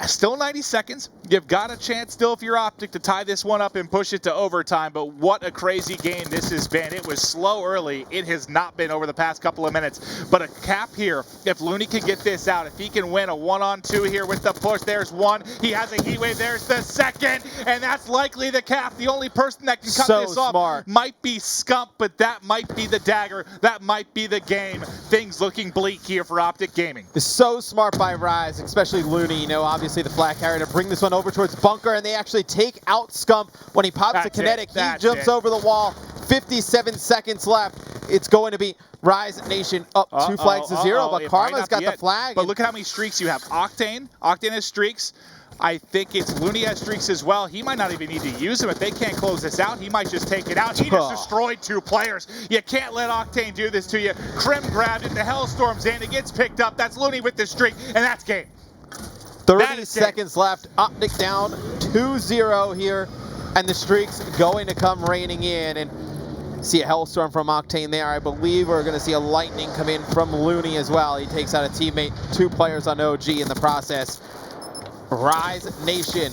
Still 90 seconds. You've got a chance still if you're OpTic to tie this one up and push it to overtime, but what a crazy game this has been. It was slow early. It has not been over the past couple of minutes, but a cap here. If Looney can get this out, if he can win a 1-on-2 here with the push, there's 1. He has a Heatwave. There's the 2nd, and that's likely the cap. The only person that can cut this off might be Scump, but that might be the dagger. That might be the game. Things looking bleak here for OpTic Gaming. It's so smart by Rise, especially Looney. You know, obviously the flag carrier to bring this one over towards bunker, and they actually take out Scump when he pops the kinetic. He jumps over the wall. 57 seconds left. It's going to be Rise Nation up 2 flags to 0, but Karma's got the flag. But look at how many streaks you have. Octane has streaks. I think it's Looney has streaks as well. He might not even need to use them. If they can't close this out, he might just take it out. He just destroyed 2 players. You can't let Octane do this to you. Crim grabbed it. The Hellstorm's in. It gets picked up. That's Looney with the streak, and that's game. 30 seconds left. OpTic down 2-0 here, and the streak's going to come raining in. And see a Hellstorm from Octane there. I believe we're going to see a Lightning come in from Looney as well. He takes out a teammate, 2 players on OG in the process. Rise Nation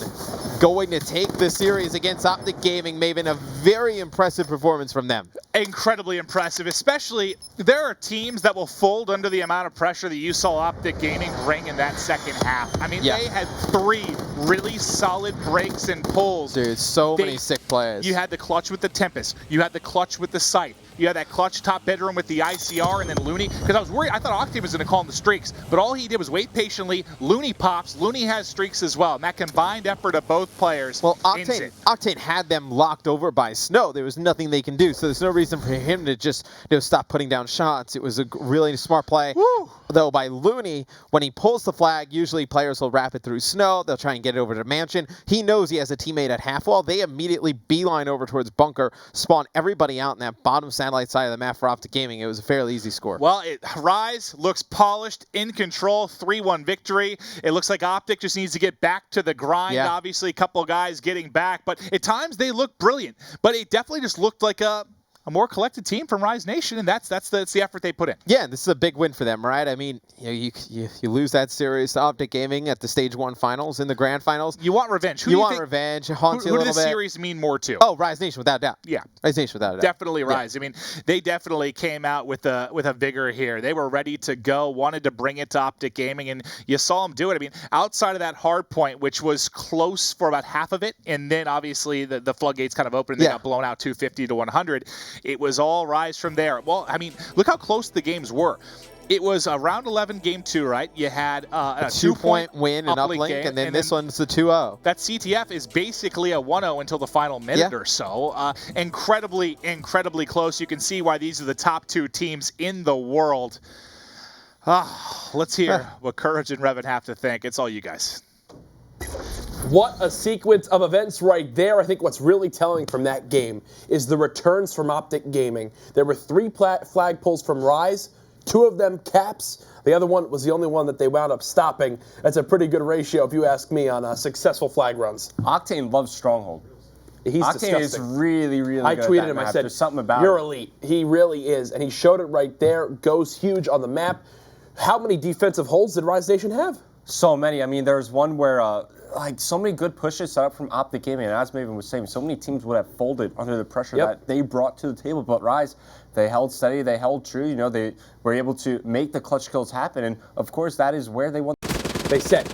going to take the series against OpTic Gaming. Maven, a very impressive performance from them. Incredibly impressive, especially there are teams that will fold under the amount of pressure that you saw OpTic Gaming bring in that second half. I mean, they had 3 really solid breaks and pulls. Dude, so many sick players. You had the clutch with the Tempest. You had the clutch with the Scythe. You had that clutch top bedroom with the ICR and then Looney. Because I was worried, I thought Octane was going to call him the streaks, but all he did was wait patiently. Looney pops. Looney has streaks as well. And that combined effort of both players. Well, Octane had them locked over by Snow. There was nothing they can do, so there's no reason for him to just stop putting down shots. It was a really smart play. Woo. Though by Looney, when he pulls the flag, usually players will wrap it through Snow. They'll try and get it over to Mansion. He knows he has a teammate at half wall. They immediately beeline over towards Bunker, spawn everybody out in that bottom satellite side of the map for OpTic Gaming. It was a fairly easy score. Well, Rise looks polished, in control, 3-1 victory. It looks like OpTic just needs to get back to the grind. Yeah. Obviously, a couple of guys getting back, but at times they look brilliant. But it definitely just looked like a more collected team from Rise Nation, and that's the effort they put in. Yeah, this is a big win for them, right? I mean, you lose that series to OpTic Gaming at the Stage 1 finals, in the Grand Finals. You want revenge. Who want revenge. It haunts you a little bit. Who does this series mean more to? Oh, Rise Nation, without a doubt. Yeah. Rise Nation, without a doubt. Definitely Rise. Yeah. I mean, they definitely came out with a vigor here. They were ready to go, wanted to bring it to OpTic Gaming, and you saw them do it. I mean, outside of that Hardpoint, which was close for about half of it, and then obviously the floodgates kind of opened and they got blown out 250 to 100. It was all Rise from there. Well, I mean, look how close the games were. It was a round 11 game 2, right? You had a 2-point win in uplink game, and then this one's the 2-0. That CTF is basically a 1-0 until the final minute or so. Incredibly close. You can see why these are the top 2 teams in the world. Let's hear what Courage and Revan have to think. It's all you guys. What a sequence of events right there. I think what's really telling from that game is the returns from OpTic Gaming. There were 3 flag pulls from Rise, 2 of them caps. The other one was the only one that they wound up stopping. That's a pretty good ratio, if you ask me, on successful flag runs. Octane loves Stronghold. He's Octane disgusting. is really good. I tweeted him. I said, "There's something about you're elite." He really is, and he showed it right there. Goes huge on the map. How many defensive holds did Rise Nation have? So many. I mean, there's one where so many good pushes set up from OpTic Gaming, and as Maven was saying, so many teams would have folded under the pressure that they brought to the table. But Rise, they held steady, they held true. You know, they were able to make the clutch kills happen, and of course, that is where they won. They said,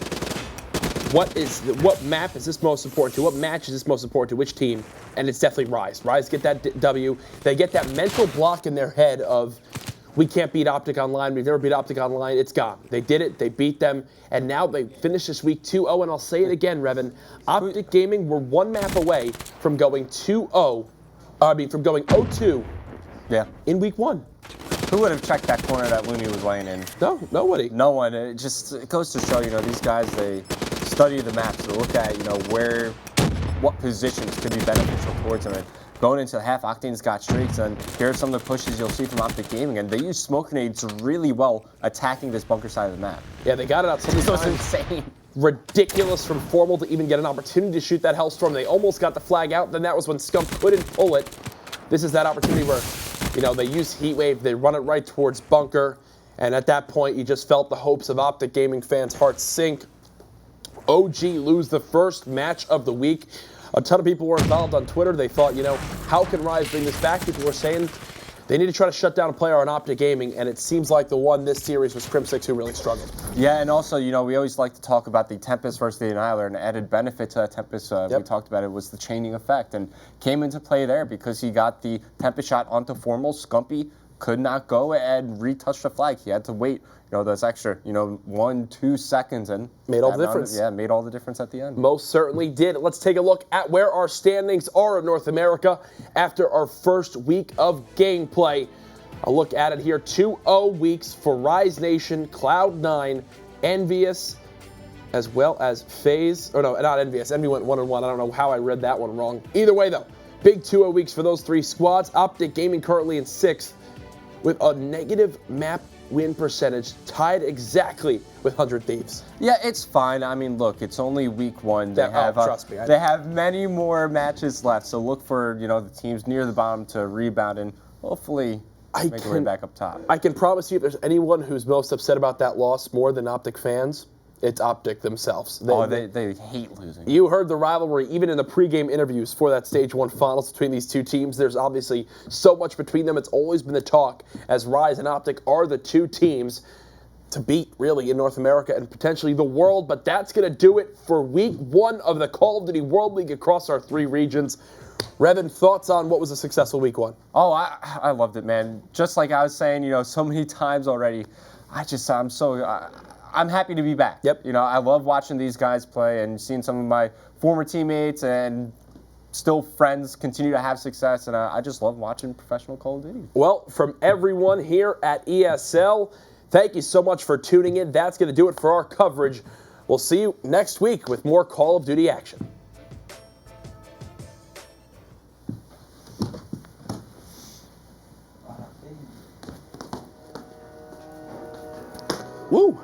what map is this most important to? What match is this most important to? Which team? And it's definitely Rise. Rise get that W. They get that mental block in their head of, we can't beat OpTic Online. We've never beat OpTic Online. It's gone. They did it. They beat them. And now they finished this week 2-0. And I'll say it again, Revan. OpTic Gaming were 1 map away from going 2-0. From going 0-2 in week 1. Who would have checked that corner that Looney was laying in? No, nobody. No one. It goes to show, these guys, they study the maps. They look at, what positions could be beneficial towards them. And going into the half, Octane's got streaks, and here are some of the pushes you'll see from OpTic Gaming, and they use smoke grenades really well attacking this bunker side of the map. Yeah, they got it out so many times. Insane. Ridiculous from Formal to even get an opportunity to shoot that Hellstorm. They almost got the flag out, then that was when Scump couldn't pull it. This is that opportunity where, they use Heatwave, they run it right towards Bunker, and at that point, you just felt the hopes of OpTic Gaming fans' hearts sink. OG lose the first match of the week. A ton of people were involved on Twitter. They thought, how can Rise bring this back? People were saying they need to try to shut down a player on OpTic Gaming, and it seems like the one this series was Crim6 who really struggled. Yeah, and also, we always like to talk about the Tempest versus the Annihilator, and added benefit to that Tempest, we talked about it, was the chaining effect, and came into play there because he got the Tempest shot onto Formal. Scumpy could not go and retouch the flag. He had to wait, those extra, 1-2 seconds, and made all the difference. Made all the difference at the end. Most certainly did. Let's take a look at where our standings are in North America after our first week of gameplay. A look at it here, 2-0 weeks for Rise Nation, Cloud9, Envious, as well as FaZe. Oh no, not Envious. Envy went 1-1. I don't know how I read that one wrong. Either way though, big 2-0 weeks for those 3 squads. OpTic Gaming currently in 6th. with a negative map win percentage tied exactly with 100 Thieves. Yeah, it's fine. I mean, look, it's only week 1. They trust me. They have many more matches left, so look for, the teams near the bottom to rebound and hopefully make their way back up top. I can promise you if there's anyone who's most upset about that loss more than OpTic fans, it's OpTic themselves. They hate losing. You heard the rivalry even in the pregame interviews for that Stage 1 finals between these two teams. There's obviously so much between them. It's always been the talk as Rise and OpTic are the two teams to beat, really, in North America and potentially the world. But that's going to do it for week 1 of the Call of Duty World League across our 3 regions. Revan, thoughts on what was a successful week 1? Oh, I loved it, man. Just like I was saying, so many times already, I'm happy to be back. Yep. I love watching these guys play and seeing some of my former teammates and still friends continue to have success, and I just love watching professional Call of Duty. Well, from everyone here at ESL, thank you so much for tuning in. That's going to do it for our coverage. We'll see you next week with more Call of Duty action. Woo!